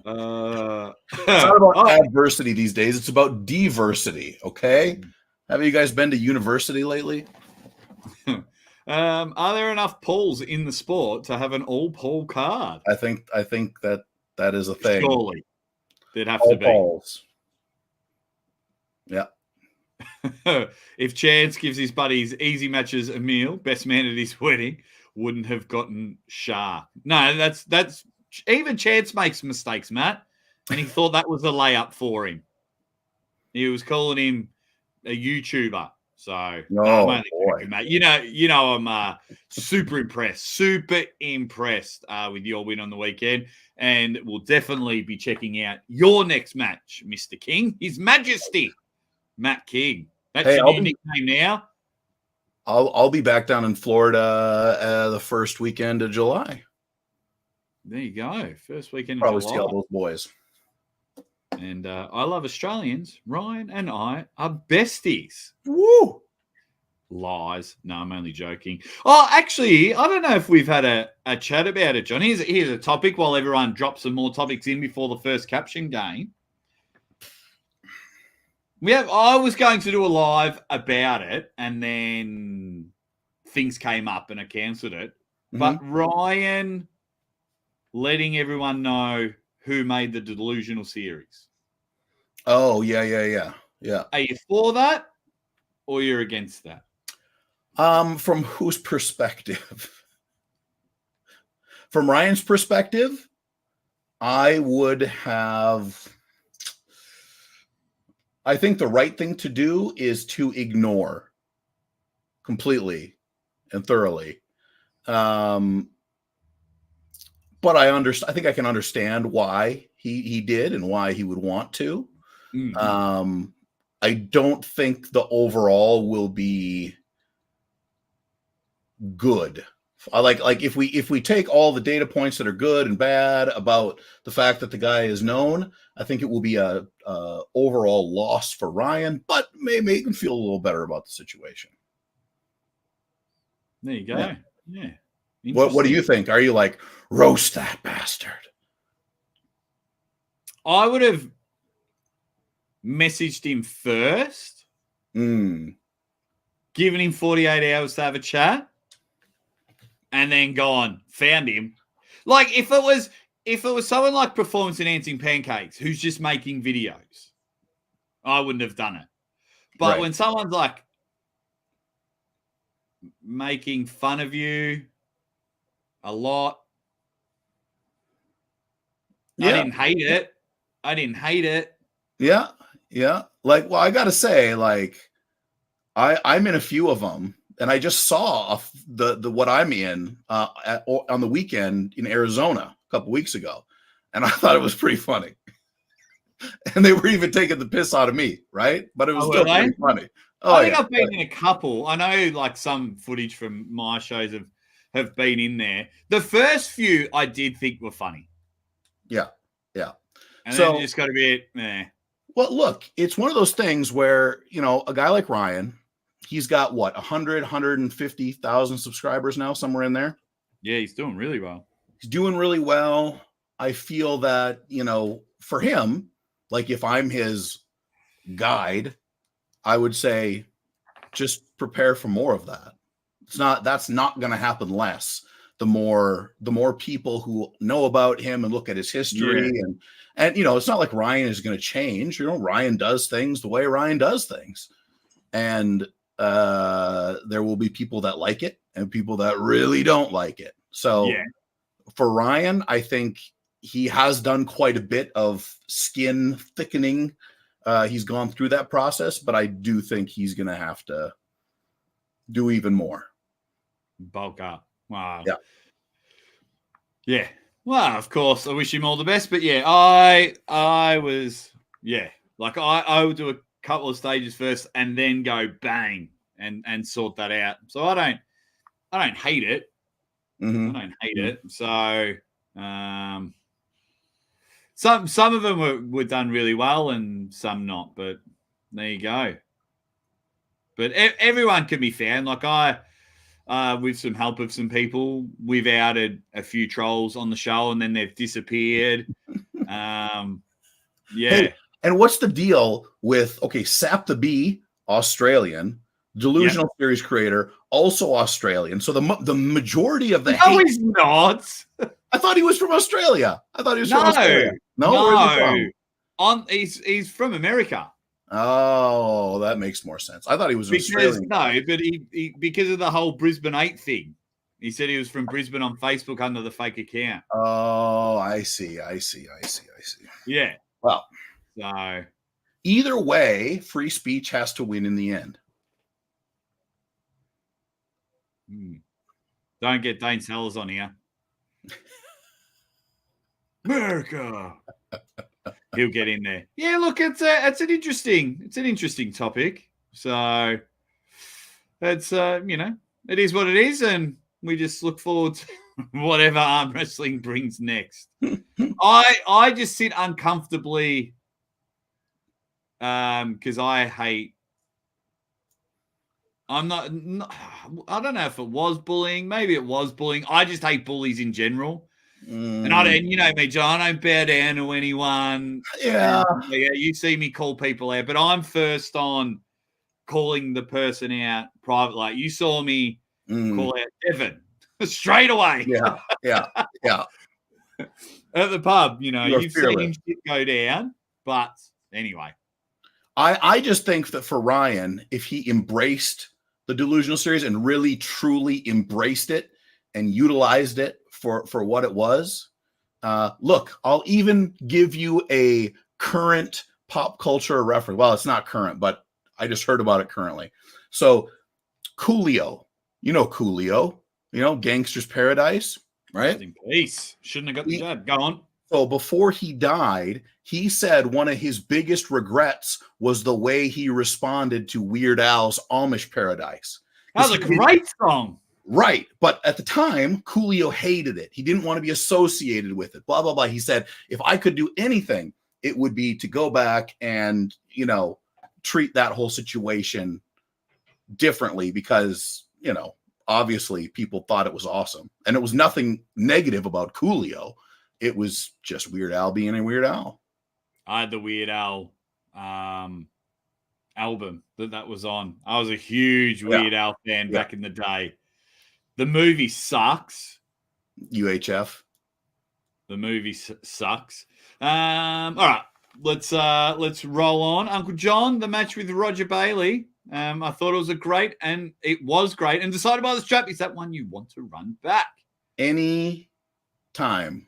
not about adversity these days. It's about diversity. Okay. Have you guys been to university lately? Are there enough Pauls in the sport to have an all Paul card? I think that is a thing. Surely there'd have all to be. Pauls. Yeah. If Chance gives his buddies easy matches a meal, best man at his wedding wouldn't have gotten sharp. No, that's even Chance makes mistakes, Matt, and he thought that was a layup for him. He was calling him a YouTuber. So I'm only joking, mate. You know, I'm super impressed with your win on the weekend, and we'll definitely be checking out your next match, Mr. King, His Majesty, Matt King. That's your new nickname now. I'll be back down in Florida the first weekend of July. There you go, first weekend of Probably July. See all those boys. And I love Australians. Ryan and I are besties. Woo! Lies. No, I'm only joking. Oh, actually, I don't know if we've had a chat about it, John. Here's a topic while everyone drops some more topics in before the first caption game. I was going to do a live about it, and then things came up and I cancelled it. Mm-hmm. But Ryan letting everyone know who made the delusional series. Oh, yeah. Are you for that or you're against that? From whose perspective? From Ryan's perspective, I think the right thing to do is to ignore completely and thoroughly. But I think I can understand why he did and why he would want to. Mm-hmm. I don't think the overall will be good. Like if we take all the data points that are good and bad about the fact that the guy is known, I think it will be a overall loss for Ryan, but may make him feel a little better about the situation. There you go. Yeah. What do you think? Are you like, roast that bastard? I would have messaged him first, given him 48 hours to have a chat, and then found him. Like if it was someone like Performance Enhancing Pancakes who's just making videos, I wouldn't have done it. But when someone's like making fun of you a lot, I didn't hate it. Yeah. Like, well, I gotta say, like, I'm in a few of them. And I just saw the what I'm in on the weekend in Arizona a couple weeks ago, and I thought it was pretty funny. And they were even taking the piss out of me, right? But it was still pretty funny. I think I've been in a couple. I know, like some footage from my shows have been in there. The first few I did think were funny. Yeah. And then you just got to be, meh. Well, look, it's one of those things where a guy like Ryan. He's got 150,000 subscribers now, somewhere in there. Yeah, he's doing really well. I feel that, for him, like if I'm his guide, I would say just prepare for more of that. That's not going to happen less. The more people who know about him and look at his history and it's not like Ryan is going to change. Ryan does things the way Ryan does things. And there will be people that like it and people that really don't like it. So for Ryan, I think he has done quite a bit of skin thickening. He's gone through that process, but I do think he's going to have to do even more. Bulk up. Wow. Yeah. Well, of course, I wish him all the best. But I was, like I would do a couple of stages first and then go bang and sort that out. So I don't hate it. Mm-hmm. I don't hate it. So some of them were done really well and some not, but there you go. But everyone can be found. Like with some help of some people, we've outed a few trolls on the show and then they've disappeared. Hey, and what's the deal with, Sap the Bee, Australian, Delusional Series creator, also Australian. So the majority of the hate. No, he's not. I thought he was from Australia. I thought he was from Australia. No. Where's he from? He's from America. Oh, that makes more sense. I thought he was Australian. No, but he because of the whole Brisbane 8 thing. He said he was from Brisbane on Facebook under the fake account. Oh, I see. Yeah. Well, so either way, free speech has to win in the end. Don't get Dane Sellers on here. America. He'll get in there. Yeah, look, it's an interesting topic. So it's it is what it is, and we just look forward to whatever arm wrestling brings next. I just sit uncomfortably because I hate I'm not, I don't know if it was bullying. Maybe it was bullying. I just hate bullies in general. And you know me, John, I don't bow down to anyone. Yeah. Yeah, you see me call people out, but I'm first on calling the person out private. Like you saw me call out Evan straight away. Yeah. At the pub, you know, you've fearless. seen shit go down. But anyway. I just think that for Ryan, if he embraced the delusional series and really truly embraced it and utilized it for what it was, look, I'll even give you a current pop culture reference. Well, it's not current, but I just heard about it currently. So Coolio, Coolio, Gangster's Paradise, right? Rest in peace. Shouldn't have got the jab. Go on. So before he died, he said one of his biggest regrets was the way he responded to Weird Al's Amish Paradise. That was a great song. Right. But at the time, Coolio hated it. He didn't want to be associated with it, blah, blah, blah. He said, if I could do anything, it would be to go back and, treat that whole situation differently because, obviously people thought it was awesome. And it was nothing negative about Coolio. It was just Weird Al being a Weird Al. I had the Weird Al album that was on. I was a huge Weird Al fan back in the day. The movie sucks. UHF. The movie sucks. All right, let's roll on. Uncle John, the match with Roger Bailey. I thought it was and it was great. And decided by the strap, is that one you want to run back? Anytime.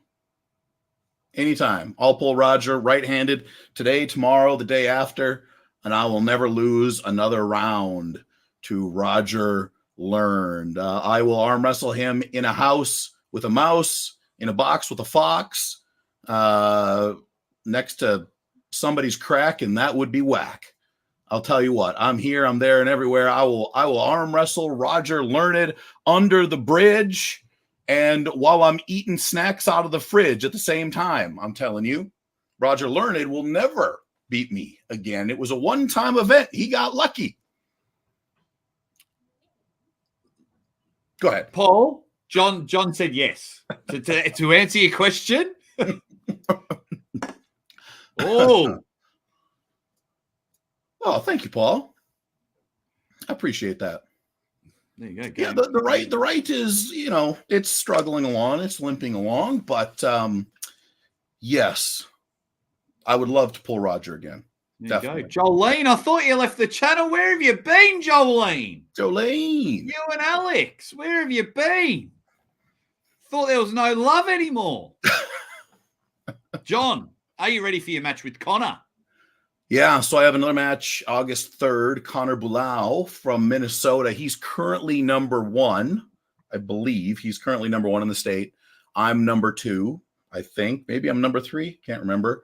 I'll pull Roger right-handed today, tomorrow, the day after, and I will never lose another round to Roger Learned. I will arm wrestle him in a house with a mouse, in a box with a fox, next to somebody's crack, and that would be whack. I'll tell you what, I'm here, I'm there, and everywhere. I will arm wrestle Roger Learned under the bridge. And while I'm eating snacks out of the fridge at the same time, I'm telling you, Roger Learned will never beat me again. It was a one-time event. He got lucky. Go ahead. Paul, John said yes. To answer your question. Oh, thank you, Paul. I appreciate that. There you go. Yeah, the right is, it's struggling along, it's limping along, but yes, I would love to pull Roger again. There you go. Jolene, I thought you left the channel. Where have you been, Jolene? Jolene. You and Alex, where have you been? Thought there was no love anymore. John, are you ready for your match with Connor? Yeah, so I have another match August 3rd, Connor Bulau from Minnesota. He's currently number 1, I believe. He's currently number 1 in the state. I'm number 2, I think. Maybe I'm number 3, can't remember.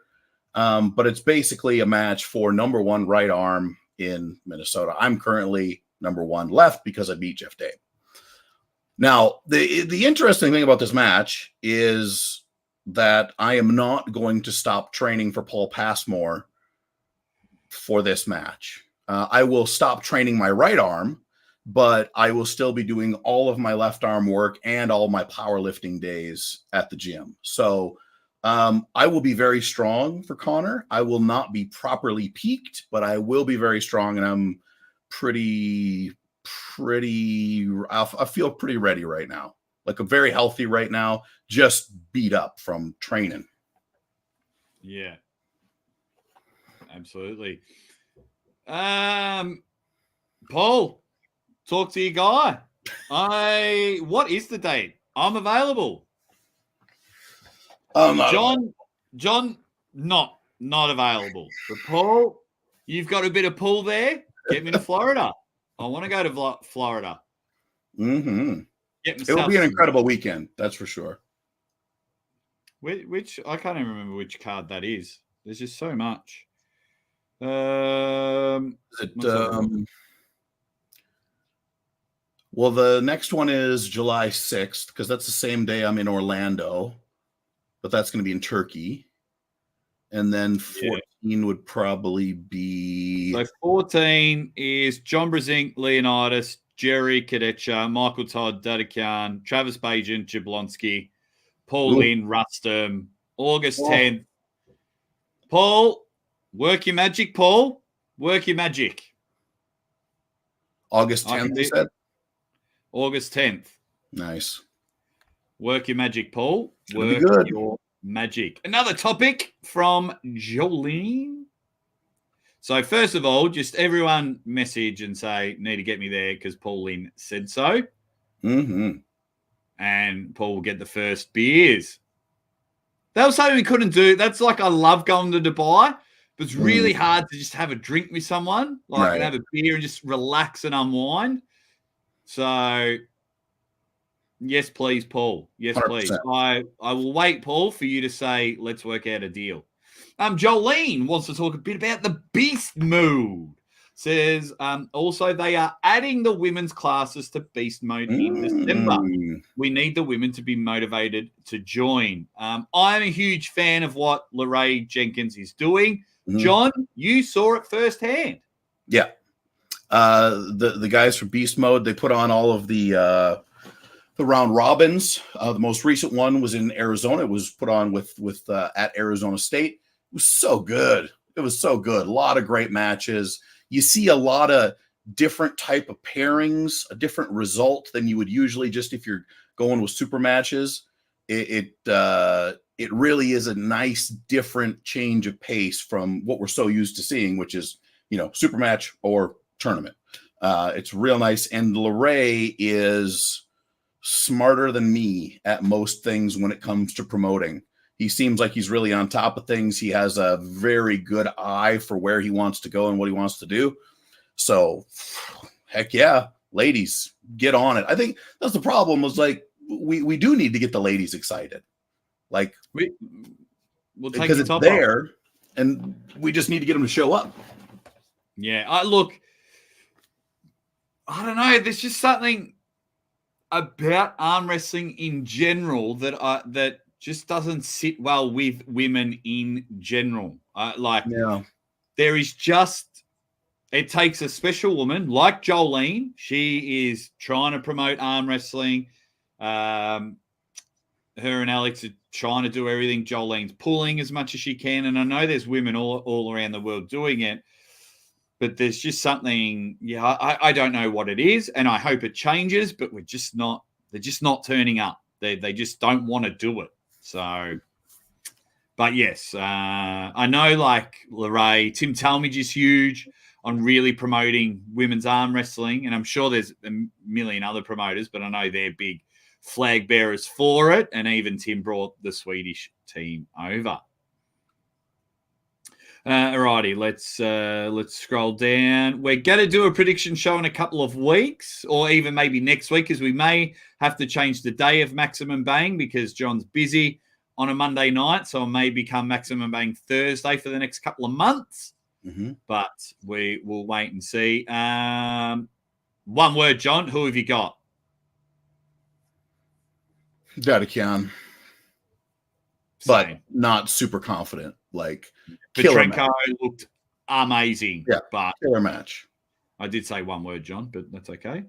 But it's basically a match for number 1 right arm in Minnesota. I'm currently number 1 left because I beat Jeff Day. Now, the interesting thing about this match is that I am not going to stop training for Paul Passmore for this match. I will stop training my right arm, but I will still be doing all of my left arm work and all my powerlifting days at the gym. So I will be very strong for Connor. I will not be properly peaked, but I will be very strong, and I'm I feel pretty ready right now. Like I'm very healthy right now, just beat up from training. Yeah. Absolutely. Paul, talk to your guy. What is the date? I'm available. John, not available. But Paul, you've got a bit of pull there. Get me to Florida. I want to go to Florida. Mm-hmm. It'll be an incredible weekend, that's for sure. Which I can't even remember which card that is. There's just so much. Well, the next one is July 6th because that's the same day I'm in Orlando, but that's going to be in Turkey. And then 14 would probably be... So 14 is John Brezink, Leonidas, Jerry Kadecha, Michael Todd, Dadakian, Travis Bajan, Jablonski, Paul Lynn, Rustum, August 10th. Paul, work your magic, Paul. Work your magic. August 10th, you said? August 10th. Nice. Work your magic, Paul. Work your magic. Another topic from Jolene. So first of all, just everyone message and say, need to get me there because Paul Lynn said so. Mm-hmm. And Paul will get the first beers. That was something we couldn't do. That's like, I love going to Dubai, but it's really hard to just have a drink with someone, like and have a beer and just relax and unwind. So yes, please, Paul. Yes, 100%. Please. I will wait, Paul, for you to say, let's work out a deal. Jolene wants to talk a bit about the beast mode. Says, also, they are adding the women's classes to beast mode in December. We need the women to be motivated to join. I'm a huge fan of what Lorraine Jenkins is doing. John, you saw it firsthand. Yeah. The guys from beast mode, they put on all of the round robins. The most recent one was in Arizona. It was put on with at Arizona State. It was so good. It was so good. A lot of great matches. You see a lot of different type of pairings, a different result than you would usually just if you're going with super matches. It really is a nice different change of pace from what we're so used to seeing, which is, super match or tournament. It's real nice. And Lorray is smarter than me at most things when it comes to promoting. He seems like he's really on top of things. He has a very good eye for where he wants to go and what he wants to do. So, heck yeah, ladies, get on it. I think that's the problem was like, we do need to get the ladies excited. Like, we'll take because it's there off. And we just need to get them to show up. Yeah. Look, I don't know. There's just something about arm wrestling in general that just doesn't sit well with women in general. There is just, it takes a special woman like Jolene. She is trying to promote arm wrestling. Her and Alex are trying to do everything. Jolene's pulling as much as she can. And I know there's women all around the world doing it, but there's just something, I don't know what it is. And I hope it changes, but they're just not turning up. They just don't want to do it. So, but yes, I know like Lorray, Tim Talmadge is huge on really promoting women's arm wrestling. And I'm sure there's a million other promoters, but I know they're big flag bearers for it. And even Tim brought the Swedish team over. Alrighty, let's scroll down. We're going to do a prediction show in a couple of weeks, or even maybe next week, because we may have to change the day of Maximum Bang because John's busy on a Monday night, so it may become Maximum Bang Thursday for the next couple of months. But we will wait and see. One word, John. Who have you got? Dadakian. But not super confident. Like, Petrenko looked amazing. Yeah, but killer match. I did say one word, John, but that's okay.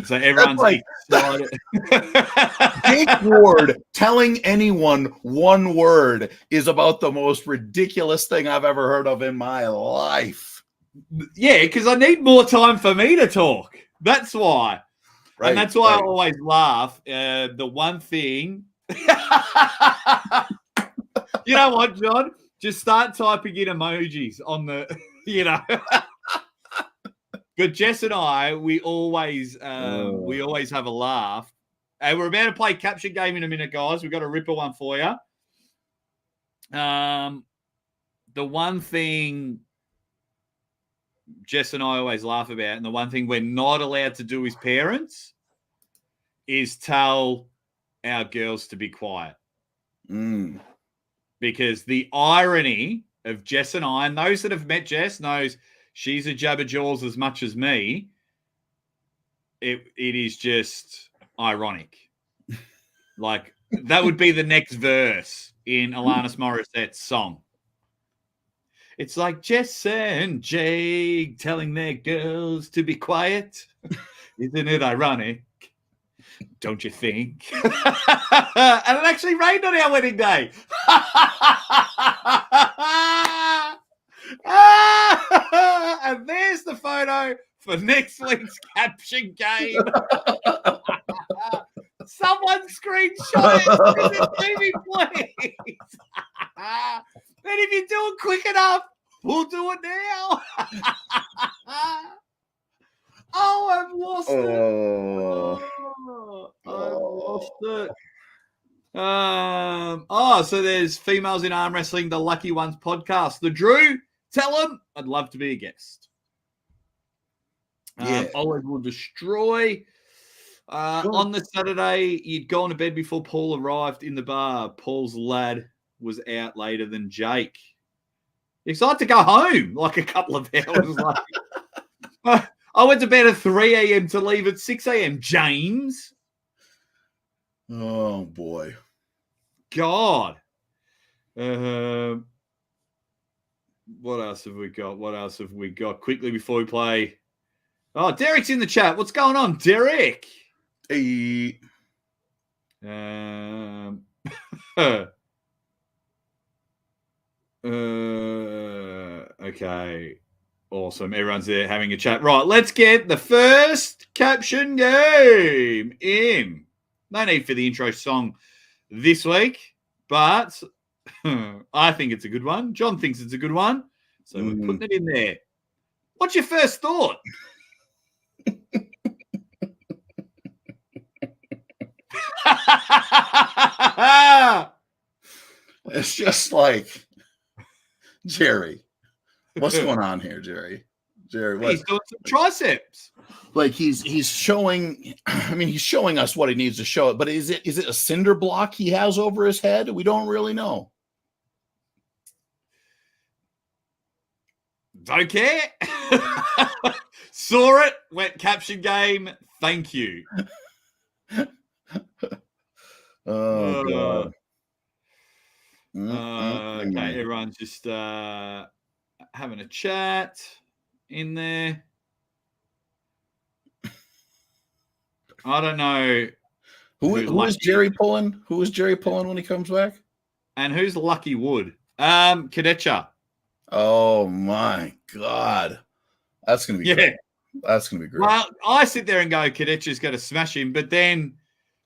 So everyone's like, excited. Jake Ward telling anyone one word is about the most ridiculous thing I've ever heard of in my life. Yeah, because I need more time for me to talk. That's why. Right, and that's why I always laugh. The one thing, you know what, John? Just start typing in emojis on the, But Jess and I, we always have a laugh. And we're about to play capture game in a minute, guys. We've got a ripper one for you. The one thing Jess and I always laugh about, and the one thing we're not allowed to do as parents is tell our girls to be quiet. Because the irony of Jess and I, and those that have met Jess knows she's a jabberjaws as much as me. It is just ironic. Like, That would be the next verse in Alanis Morissette's song. It's like Jess and Jake telling their girls to be quiet. Isn't it ironic? Don't you think? And it actually rained on our wedding day. And there's the photo for next week's caption game. Someone screenshot it. Send it to me, please. And if you do it quick enough, we'll do it now. Oh, I've lost it. I've lost it. So there's Females in Arm Wrestling, the Lucky Ones podcast. The Drew, tell them I'd love to be a guest. Olive will destroy. On the Saturday, you'd gone to bed before Paul arrived in the bar. Paul's lad was out later than Jake. Excited to go home like a couple of hours later. I went to bed at 3 a.m. to leave at 6 a.m. James. Oh, boy. God. What else have we got? Quickly before we play. Oh, Derek's in the chat. What's going on, Derek? Hey. Okay. Awesome. Everyone's there having a chat. Right, let's get the first caption game in. No need for the intro song this week, but I think it's a good one. John thinks it's a good one, so we're putting it in there. What's your first thought? It's just like, Jerry. What's going on here, Jerry? Jerry, what? He's doing some triceps. Like he's showing. I mean, he's showing us what he needs to show it. But is it a cinder block he has over his head? We don't really know. Don't care. Saw it. Went caption game. Thank you. Oh God. Okay, everyone's just having a chat in there. I don't know who is Jerry pulling. Who is Jerry pulling when he comes back? And who's Lucky Wood? Kadecha. Oh my God, that's gonna be great. That's gonna be great. Well, I sit there and go, Kadecha's going to smash him, but then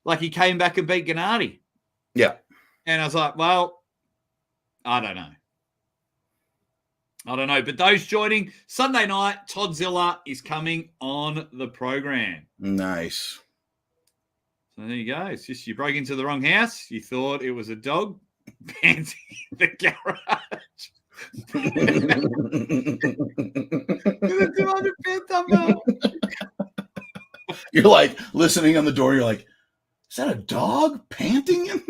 like he came back and beat Gennady. Yeah, and I was like, well, I don't know. But those joining Sunday night, Toddzilla is coming on the program. Nice. So there you go. It's just you broke into the wrong house. You thought it was a dog panting in the garage. You're like listening on the door. You're like, is that a dog panting in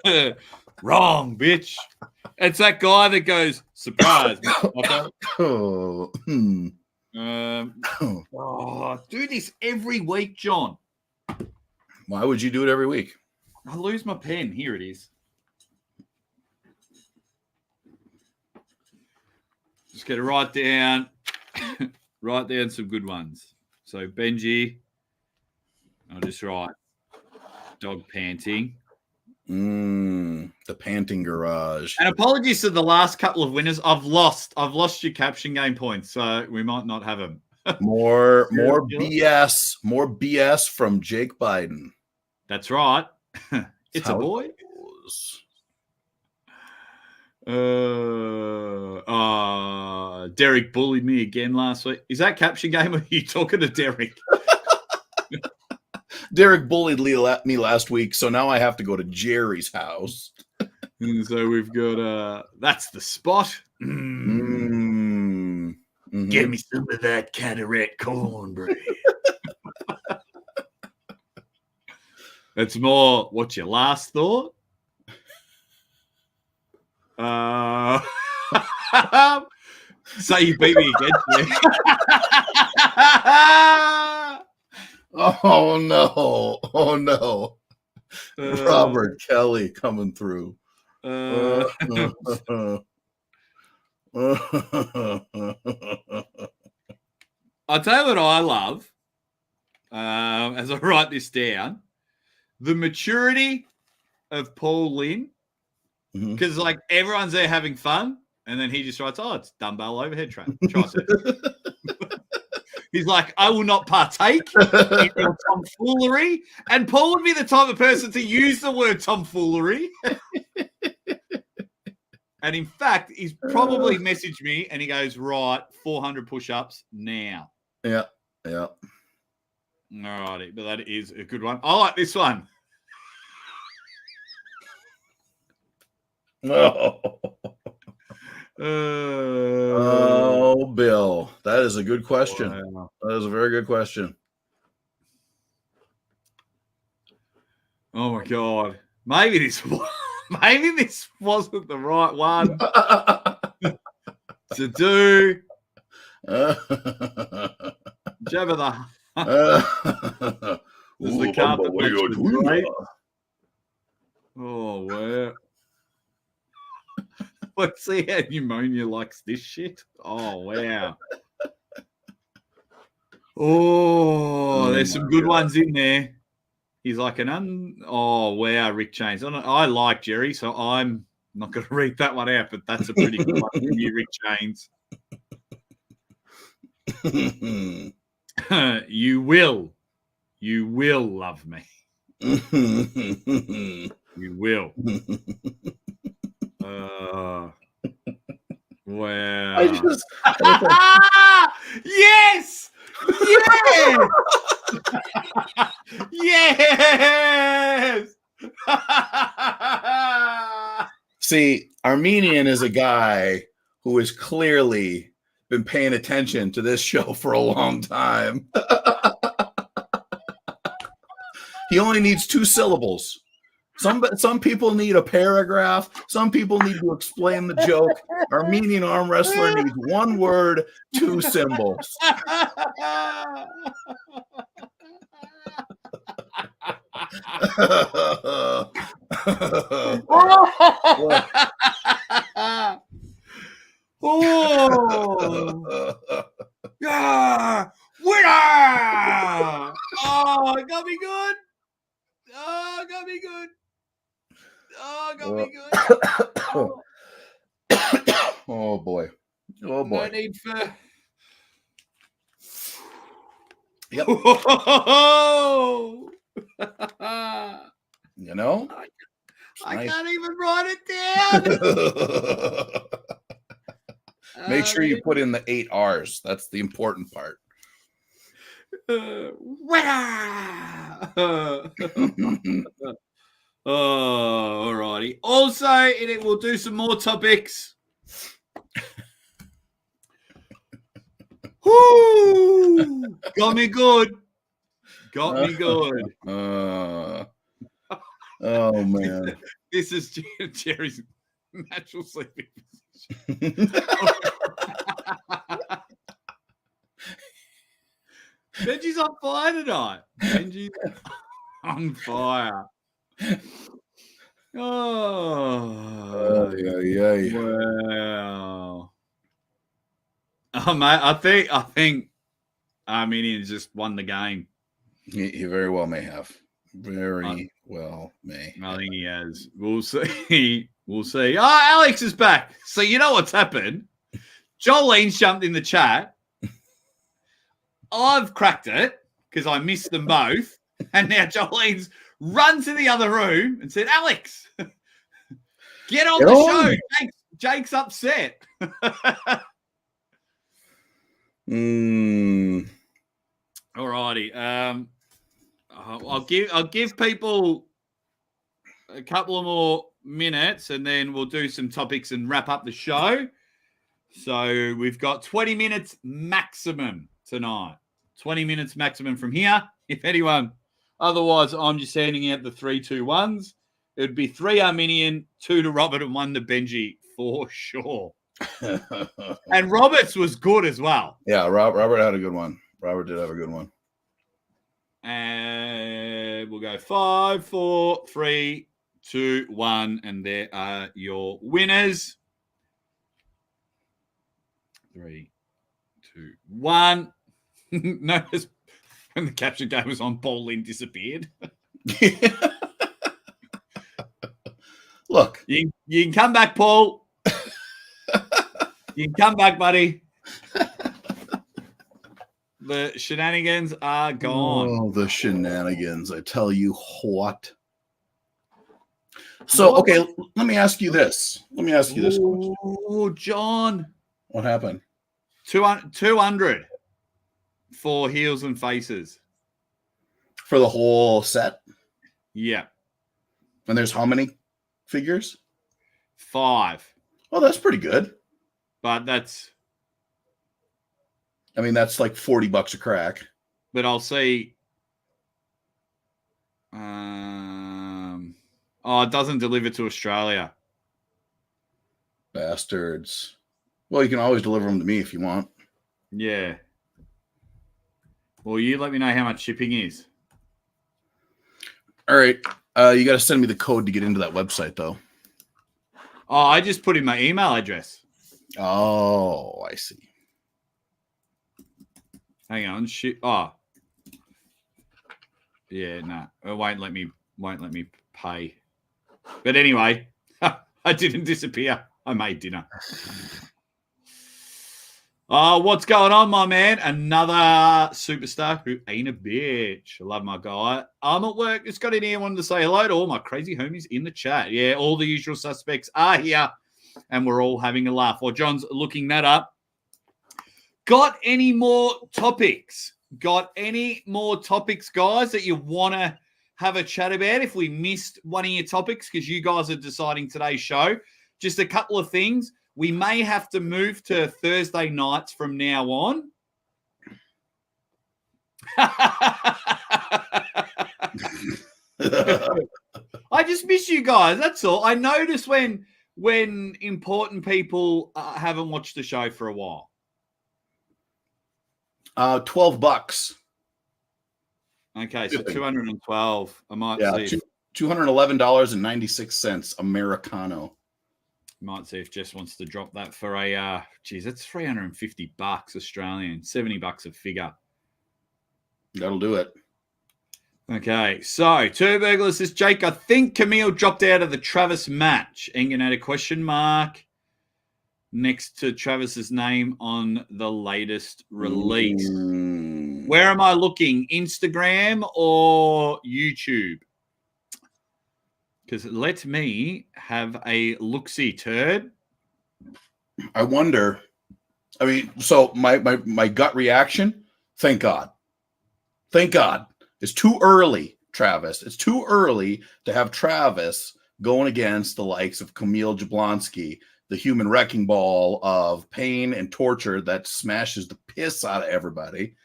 there? Wrong, bitch. It's that guy that goes, surprise. Do this every week, John. Why would you do it every week? I lose my pen. Here it is. Just got to write down some good ones. So Benji, I'll just write dog panting. The panting garage. And apologies to the last couple of winners. I've lost your caption game points, so we might not have them. More BS from Jake Biden. That's right. It's a boy. Derek bullied me again last week. Is that caption game or are you talking to Derek? Derek bullied me last week, so now I have to go to Jerry's house. And so we've got that's the spot. Give me some of that cataract cornbread. It's more, what's your last thought? So you beat me again. Oh no. Robert Kelly coming through. I'll tell you what I love, as I write this down, the maturity of Paul Lynn, because like everyone's there having fun, and then he just writes, "Oh, it's dumbbell overhead tricep." He's like, "I will not partake in your tomfoolery," and Paul would be the type of person to use the word tomfoolery. And in fact, he's probably messaged me and he goes, "Right, 400 push-ups now." Yeah. All righty, but that is a good one. I like this one. Oh, Bill, that is a good question. Wow. That is a very good question. Oh my God. Maybe this wasn't the right one to do. Jabba the There's the carpet right? Oh, wow. Let's see how pneumonia likes this shit. Oh, wow. Oh, there's some good ones in there. He's like oh, wow, Rick Chains. I like Jerry, so I'm not going to read that one out, but that's a pretty good one from you, Rick Chains. You will love me. You will. Wow. Yes! Yes! Yes! See, Armenian is a guy who has clearly been paying attention to this show for a long time. He only needs 2 syllables. Some people need a paragraph. Some people need to explain the joke. Armenian arm wrestler needs 1 word, 2 symbols. Oh, yeah, winner! Oh, it got me good. Oh, it got me good. Oh, it got me good. Oh boy. Oh boy. No need for. Yep. You know, I can't even write it down. Make sure you put in the 8 R's. That's the important part. Oh, alrighty. Also, it will do some more topics. Woo! Got me good. Got me good. Oh man. This is Jerry's natural sleeping position. Benji's on fire tonight. Benji's on fire. Oh, yeah. Wow. Oh, mate, I think Armenians just won the game. He very well may have. Very well may. I think he has. We'll see. We'll see. Oh, Alex is back. So you know what's happened? Jolene's jumped in the chat. I've cracked it because I missed them both. And now Jolene's run to the other room and said, "Alex, get on the show. Jake's upset." All righty. I'll give people a couple of more minutes and then we'll do some topics and wrap up the show. So we've got 20 minutes maximum tonight. 20 minutes maximum from here. If anyone, otherwise I'm just handing out the 3, 2, 1s. It would be 3 Armenian, 2 to Robert and 1 to Benji for sure. And Robert's was good as well. Yeah, Robert had a good one. Robert did have a good one. And we'll go 5, 4, 3, 2, 1, and there are your winners. 3, 2, 1. Notice when the capture game was on, Paul Lynn disappeared. Look, you can come back, Paul. You can come back, buddy. The shenanigans are gone. Oh, the shenanigans! I tell you what. So, okay, let me ask you this. Question. Oh, John. What happened? 200 for heels and faces. For the whole set? Yeah. And there's how many figures? 5. Oh, that's pretty good. But that's... I mean, that's like $40 a crack. But I'll see... it doesn't deliver to Australia. Bastards. Well, you can always deliver them to me if you want. Yeah. Well, you let me know how much shipping is. All right. You got to send me the code to get into that website, though. Oh, I just put in my email address. Oh, I see. Hang on. Oh. Yeah, no. It won't let me pay. But anyway, I didn't disappear. I made dinner. Oh, what's going on, my man? Another superstar who ain't a bitch. I love my guy. I'm at work. Just got in here. Wanted to say hello to all my crazy homies in the chat. Yeah, all the usual suspects are here, and we're all having a laugh. While John's looking that up. Got any more topics? Got any more topics, guys, that you want to have a chat about? If we missed one of your topics, because you guys are deciding today's show, just a couple of things. We may have to move to Thursday nights from now on. I just miss you guys. That's all. I notice when important people haven't watched the show for a while. $12. Okay, so 212. I might see. $211.96 Americano. Might see if Jess wants to drop that for a that's $350 Australian, $70 a figure. That'll do it. Okay, so Two Burglar says, Jake, I think Camille dropped out of the Travis match. Engen had a question mark next to Travis's name on the latest release. Where am I looking? Instagram or YouTube? Because let me have a look-see, turd. I wonder. I mean, so my gut reaction, thank God. Thank God. It's too early, Travis. It's too early to have Travis going against the likes of Camille Jablonski, the human wrecking ball of pain and torture that smashes the piss out of everybody.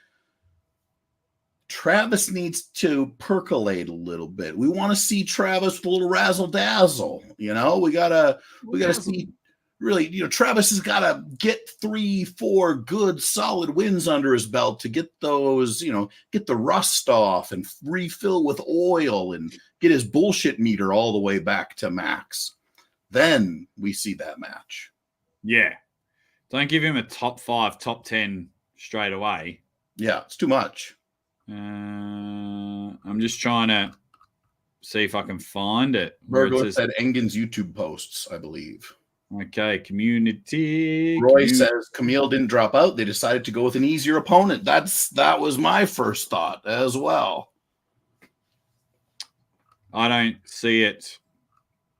Travis needs to percolate a little bit. We want to see Travis with a little razzle dazzle. You know, we gotta see really, Travis has got to get 3-4 good solid wins under his belt to get those, get the rust off and refill with oil and get his bullshit meter all the way back to max. Then we see that match. Yeah. Don't give him a top 5, top 10 straight away. Yeah, it's too much. I'm just trying to see if I can find it. Virgo said Engen's YouTube posts, I believe. Okay, community. Roy says Camille didn't drop out. They decided to go with an easier opponent. That was my first thought as well. I don't see it.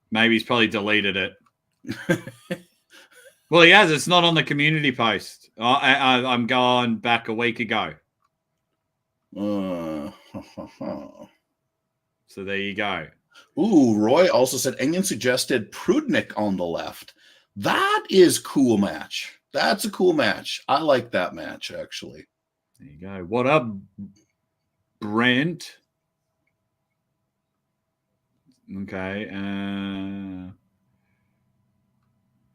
Maybe he's probably deleted it. Well, he has. It's not on the community post. I'm going back a week ago. So there you go. Ooh, Roy also said Engen suggested Prudnik on the left. That is cool match. That's a cool match. I like that match, actually. There you go. What up, Brent? Okay.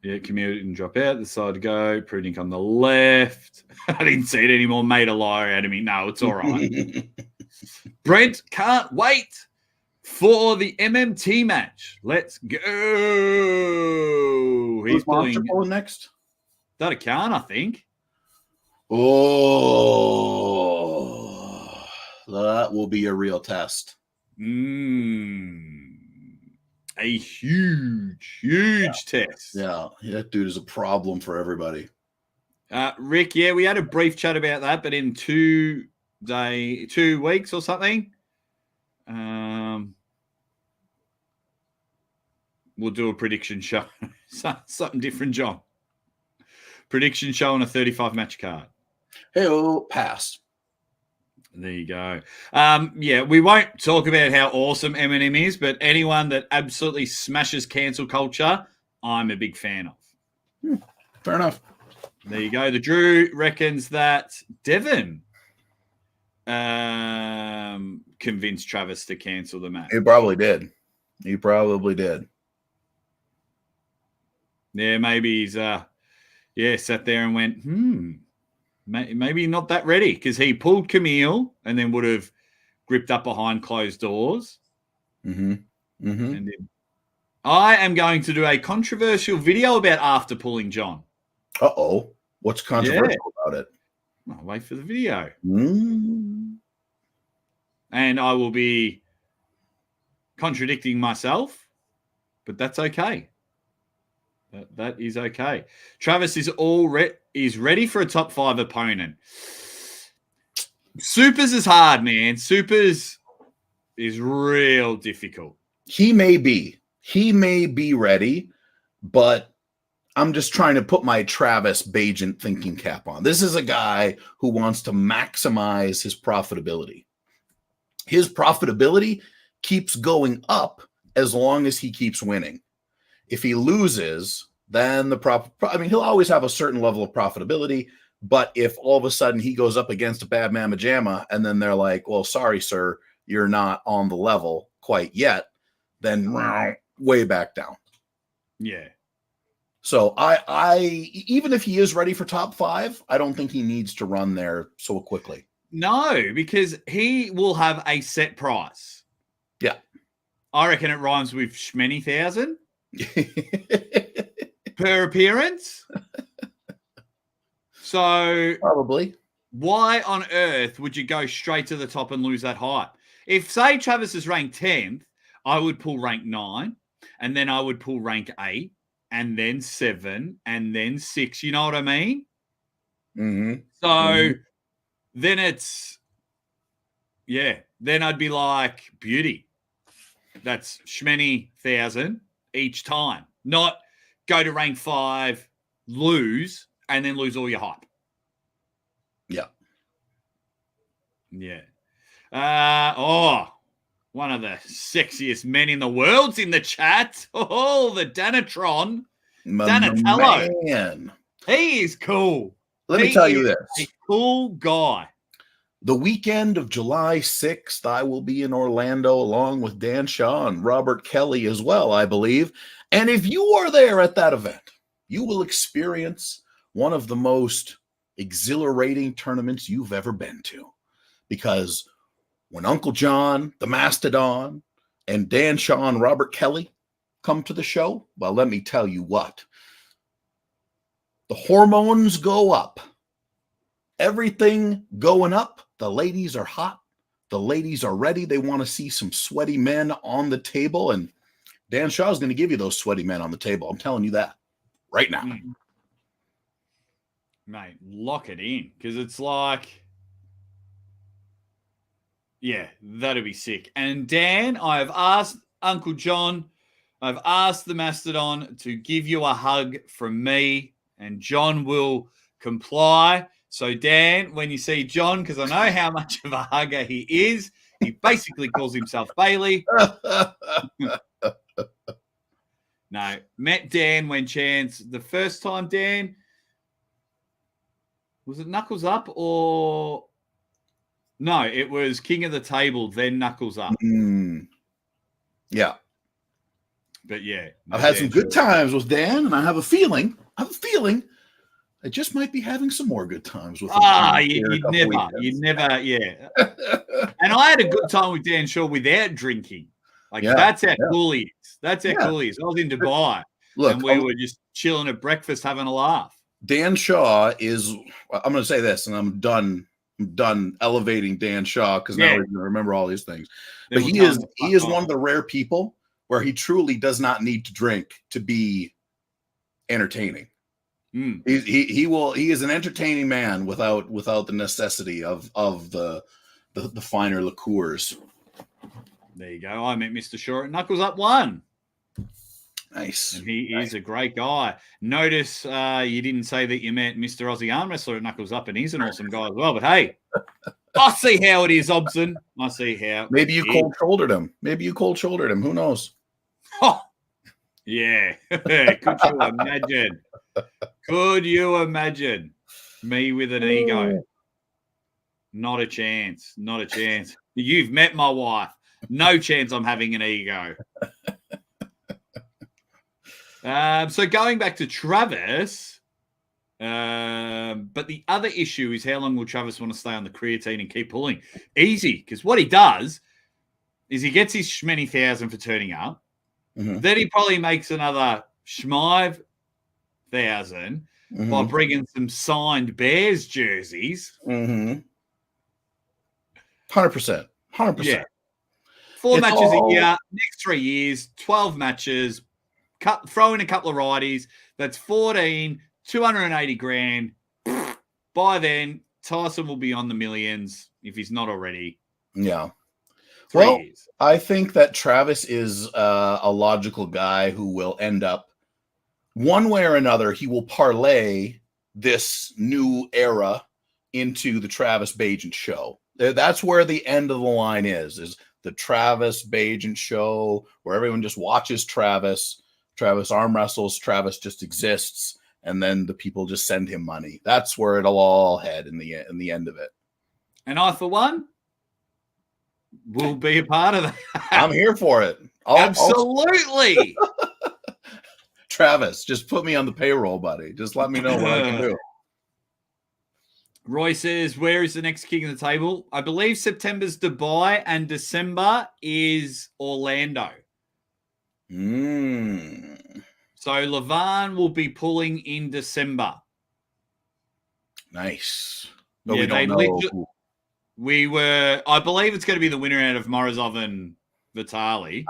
Yeah, Camille didn't drop out. The side to go. Prudnik on the left. I didn't see it anymore. Made a liar out of me. No, it's all right. Brent can't wait for the MMT match. Let's go. He's Monster pulling next. That a Khan, I think. Oh, that will be a real test. A huge test. Yeah, that dude is a problem for everybody. Rick, yeah, we had a brief chat about that, but in 2 weeks or something, we'll do a prediction show. Something different, John. Prediction show on a 35-match card. Hey, pass. There you go. Yeah, we won't talk about how awesome Eminem is, but anyone that absolutely smashes cancel culture, I'm a big fan of. Fair enough. There you go. The Drew reckons that Devin convinced Travis to cancel the match. He probably did. Yeah, maybe he's sat there and went, maybe not that ready, because he pulled Camille and then would have gripped up behind closed doors. And then I am going to do a controversial video about after pulling John. Uh-oh. What's controversial about it? I'll wait for the video. And I will be contradicting myself, but that's okay. That is okay. Travis is ready for a top 5 opponent. Supers is hard, man. Supers is real difficult. He may be ready, but I'm just trying to put my Travis Bajent thinking cap on. This is a guy who wants to maximize his profitability. His profitability keeps going up as long as he keeps winning. If he loses, then he'll always have a certain level of profitability. But if all of a sudden he goes up against a bad mamma jamma and then they're like, well, sorry, sir, you're not on the level quite yet, then way back down. Yeah. So I even if he is ready for top 5, I don't think he needs to run there so quickly. No, because he will have a set price. Yeah. I reckon it rhymes with Shmeny-thousand. Per appearance. So probably. Why on earth would you go straight to the top and lose that height? If, say, Travis is ranked 10th, I would pull rank 9, and then I would pull rank 8, and then 7, and then 6. You know what I mean? So then then I'd be like, beauty. That's Shmeny-thousand each time. Not go to rank 5, lose, and then lose all your hype. Yeah. Yeah. One of the sexiest men in the world's in the chat. Oh, the Danatron. Danatello. Man. He is cool. Let me tell you this. A cool guy. The weekend of July 6th, I will be in Orlando along with Dan Shaw and Robert Kelly as well, I believe. And if you are there at that event, you will experience one of the most exhilarating tournaments you've ever been to. Because when Uncle John, the Mastodon, and Dan Shaw and Robert Kelly come to the show, well, let me tell you what. The hormones go up. Everything going up. The ladies are hot. The ladies are ready. They want to see some sweaty men on the table. And Dan Shaw is going to give you those sweaty men on the table. I'm telling you that right now. Mate, lock it in. Because it's like, yeah, that'd be sick. And Dan, I've asked Uncle John, I've asked the Mastodon to give you a hug from me, and John will comply. So, Dan, when you see John, because I know how much of a hugger he is, he basically calls himself Bailey. No, met Dan when Chance, the first time, Dan, was it Knuckles Up or... No, it was King of the Table, then Knuckles Up. Yeah. But yeah. I've had some good times with Dan, and I have a feeling I just might be having some more good times with him. You'd never, yeah. And I had a good time with Dan Shaw without drinking. That's how cool he is. That's how cool he is. I was in Dubai, and we were just chilling at breakfast, having a laugh. Dan Shaw is. I'm going to say this, and I'm done elevating Dan Shaw because now we're going to remember all these things. But he is one of the rare people where he truly does not need to drink to be entertaining. He is an entertaining man without the necessity of the finer liqueurs. There you go. I met Mr. Shaw at Knuckles Up 1. Nice. And he is a great guy. Notice you didn't say that you met Mr. Aussie Armwrestler at Knuckles Up, and he's an awesome guy as well. But hey, I see how it is, Hobson. I see how. Maybe you cold-shouldered him. Who knows? Oh, yeah. Could you imagine me with an ego? Not a chance. Not a chance. You've met my wife. No chance I'm having an ego. So going back to Travis, but the other issue is how long will Travis want to stay on the creatine and keep pulling? Easy, because what he does is he gets his many thousand for turning up. Mm-hmm. Then he probably makes another $5,000 by bringing some signed Bears jerseys. 100%. 100%. Yeah. 4 matches a year, next 3 years, 12 matches. Throw in a couple of righties. That's 14, 280 grand. By then, Tyson will be on the millions if he's not already. Yeah. 3 years. I think that Travis is a logical guy who will end up one way or another. He will parlay this new era into the Travis Bagent show. That's where the end of the line is the Travis Bagent show, where everyone just watches Travis arm wrestles, Travis just exists, and then the people just send him money. That's where it'll all head in the end of it. And I, for one, will be a part of that. I'm here for it. Absolutely. Travis, just put me on the payroll, buddy. Just let me know what I can do. Roy says, where is the next King of the Table? I believe September's Dubai and December is Orlando. So Levan will be pulling in December. Nice. But we don't know. I believe it's going to be the winner out of Morozov and Vitali.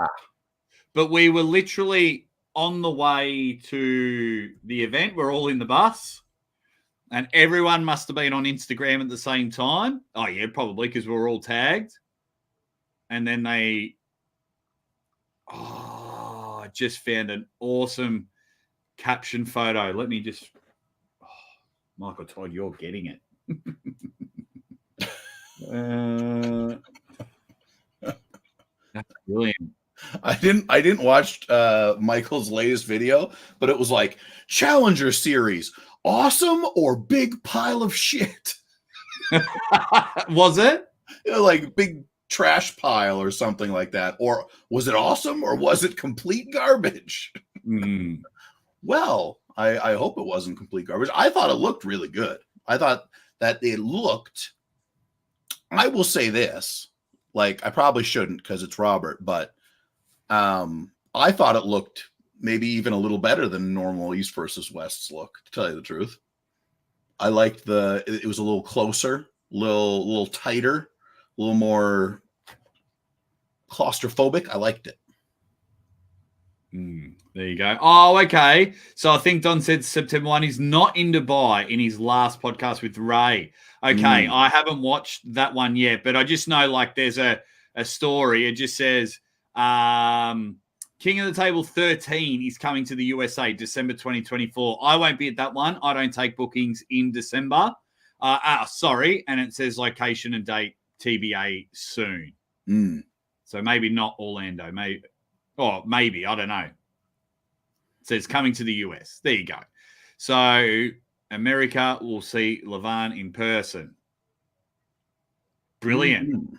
But we were literally on the way to the event. We're all in the bus. And everyone must have been on Instagram at the same time. Oh, yeah, probably, because we were all tagged. And then I just found an awesome caption photo. Let me just... Michael Todd, you're getting it. That's brilliant. I didn't watch Michael's latest video, but it was like Challenger Series, awesome or big pile of shit. Was it? Like big trash pile or something like that. Or was it awesome or was it complete garbage? Well, I hope it wasn't complete garbage. I thought it looked really good. I thought that it looked, I will say this, like I probably shouldn't because it's Robert, but I thought it looked maybe even a little better than normal East versus West's look, to tell you the truth. I liked it was a little closer, little tighter, a little more claustrophobic. I liked it. There you go. Oh, okay. So I think Don said September 1. He's not in Dubai in his last podcast with Ray. Okay, I haven't watched that one yet, but I just know like there's a story. It just says King of the Table 13 is coming to the USA December 2024. I won't be at that one. I don't take bookings in December. Sorry. And it says location and date TBA soon. So maybe not Orlando. Maybe. I don't know. It says coming to the US. There you go. So America will see Levan in person. Brilliant.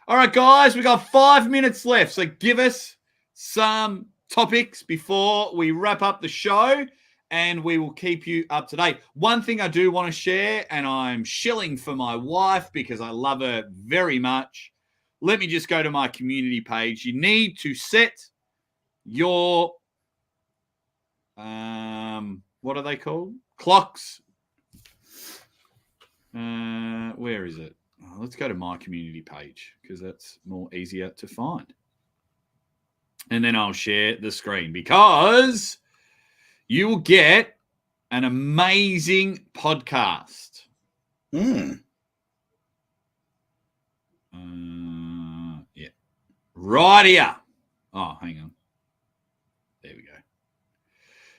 All right, guys, we got 5 minutes left. So give us some topics before we wrap up the show. and we will keep you up to date. One thing I do want to share, and I'm shilling for my wife because I love her very much. Let me just go to my community page. You need to set your, what are they called? Clocks. Where is it? Oh, let's go to my community page because that's more easier to find. And then I'll share the screen because you will get an amazing podcast. Yeah. Right here. Oh, hang on. There we go.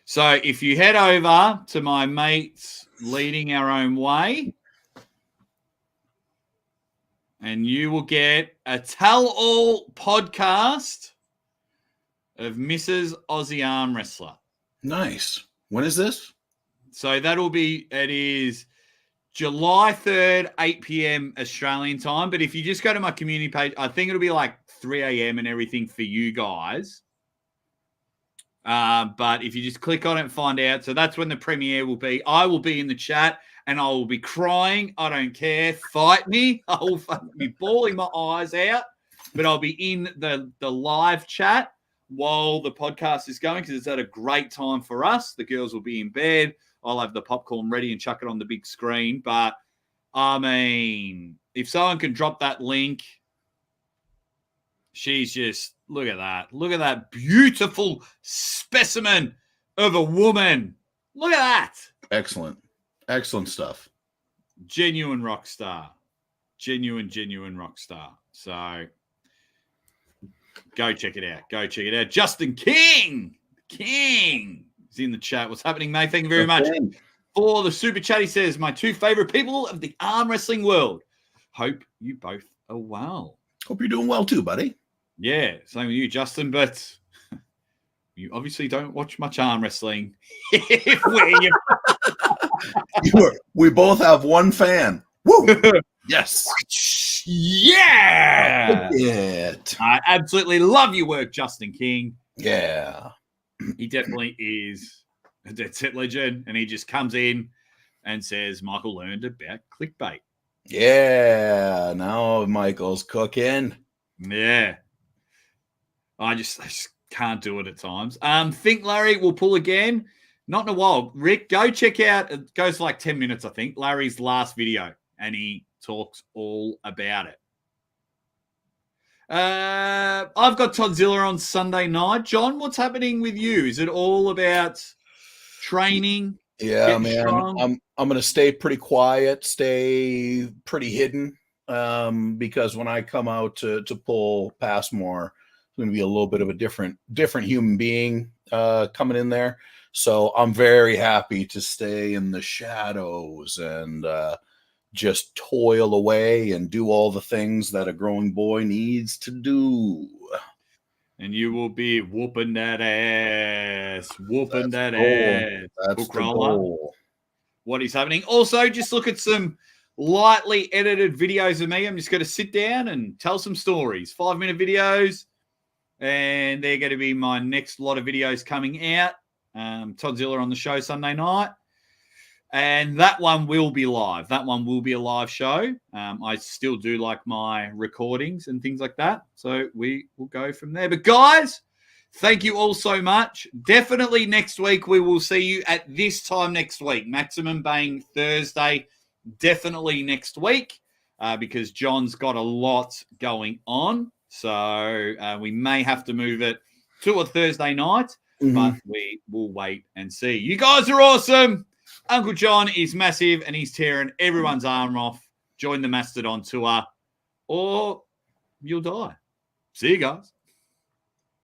So if you head over to my mates Leading Our Own Way, and you will get a tell-all podcast of Mrs. Aussie Arm Wrestler. Nice. When is this? So it is July 3rd, 8 p.m. Australian time. But if you just go to my community page, I think it'll be like 3 a.m. and everything for you guys. But if you just click on it and find out, so that's when the premiere will be. I will be in the chat and I will be crying. I don't care. Fight me. I will be bawling my eyes out. But I'll be in the live chat while the podcast is going because it's at a great time for us. The girls will be in bed. I'll have the popcorn ready and chuck it on the big screen. But, I mean, if someone can drop that link, she's just, look at that. Look at that beautiful specimen of a woman. Look at that. Excellent. Excellent stuff. Genuine rock star. Genuine rock star. So go check it out. Go check it out. Justin King is in the chat. What's happening, mate? Thank you very much for the super chat. He says, my two favorite people of the arm wrestling world. Hope you both are well. Hope you're doing well too, buddy. Yeah, same with you, Justin, but you obviously don't watch much arm wrestling. We both have one fan. Woo! Yes. Yeah. It. I absolutely love your work, Justin King. Yeah. He definitely is a dead set legend, and he just comes in and says, Michael learned about clickbait. Yeah. Now Michael's cooking. Yeah. I just can't do it at times. Think Larry will pull again. Not in a while. Rick, go check out, it goes for like 10 minutes, I think, Larry's last video, and he talks all about it. I've got Todzilla on Sunday night. John, what's happening with you? Is it all about training? Yeah, man. Strong? I'm going to stay pretty quiet, stay pretty hidden, because when I come out to pull Passmore, it's going to be a little bit of a different human being coming in there. So I'm very happy to stay in the shadows and just toil away and do all the things that a growing boy needs to do. And you will be whooping that ass. Whooping That's that ass. That's the goal. What is happening? Also, just look at some lightly edited videos of me. I'm just going to sit down and tell some stories. 5-minute videos. And they're going to be my next lot of videos coming out. Todzilla on the show Sunday night. And that one will be live. That one will be a live show. I still do like my recordings and things like that. So we will go from there. But guys, thank you all so much. Definitely next week we will see you at this time next week. Maximum Bang Thursday. Definitely next week because John's got a lot going on. So we may have to move it to a Thursday night. But we will wait and see. You guys are awesome. Uncle John is massive and he's tearing everyone's arm off. Join the Mastodon tour or you'll die. See you guys.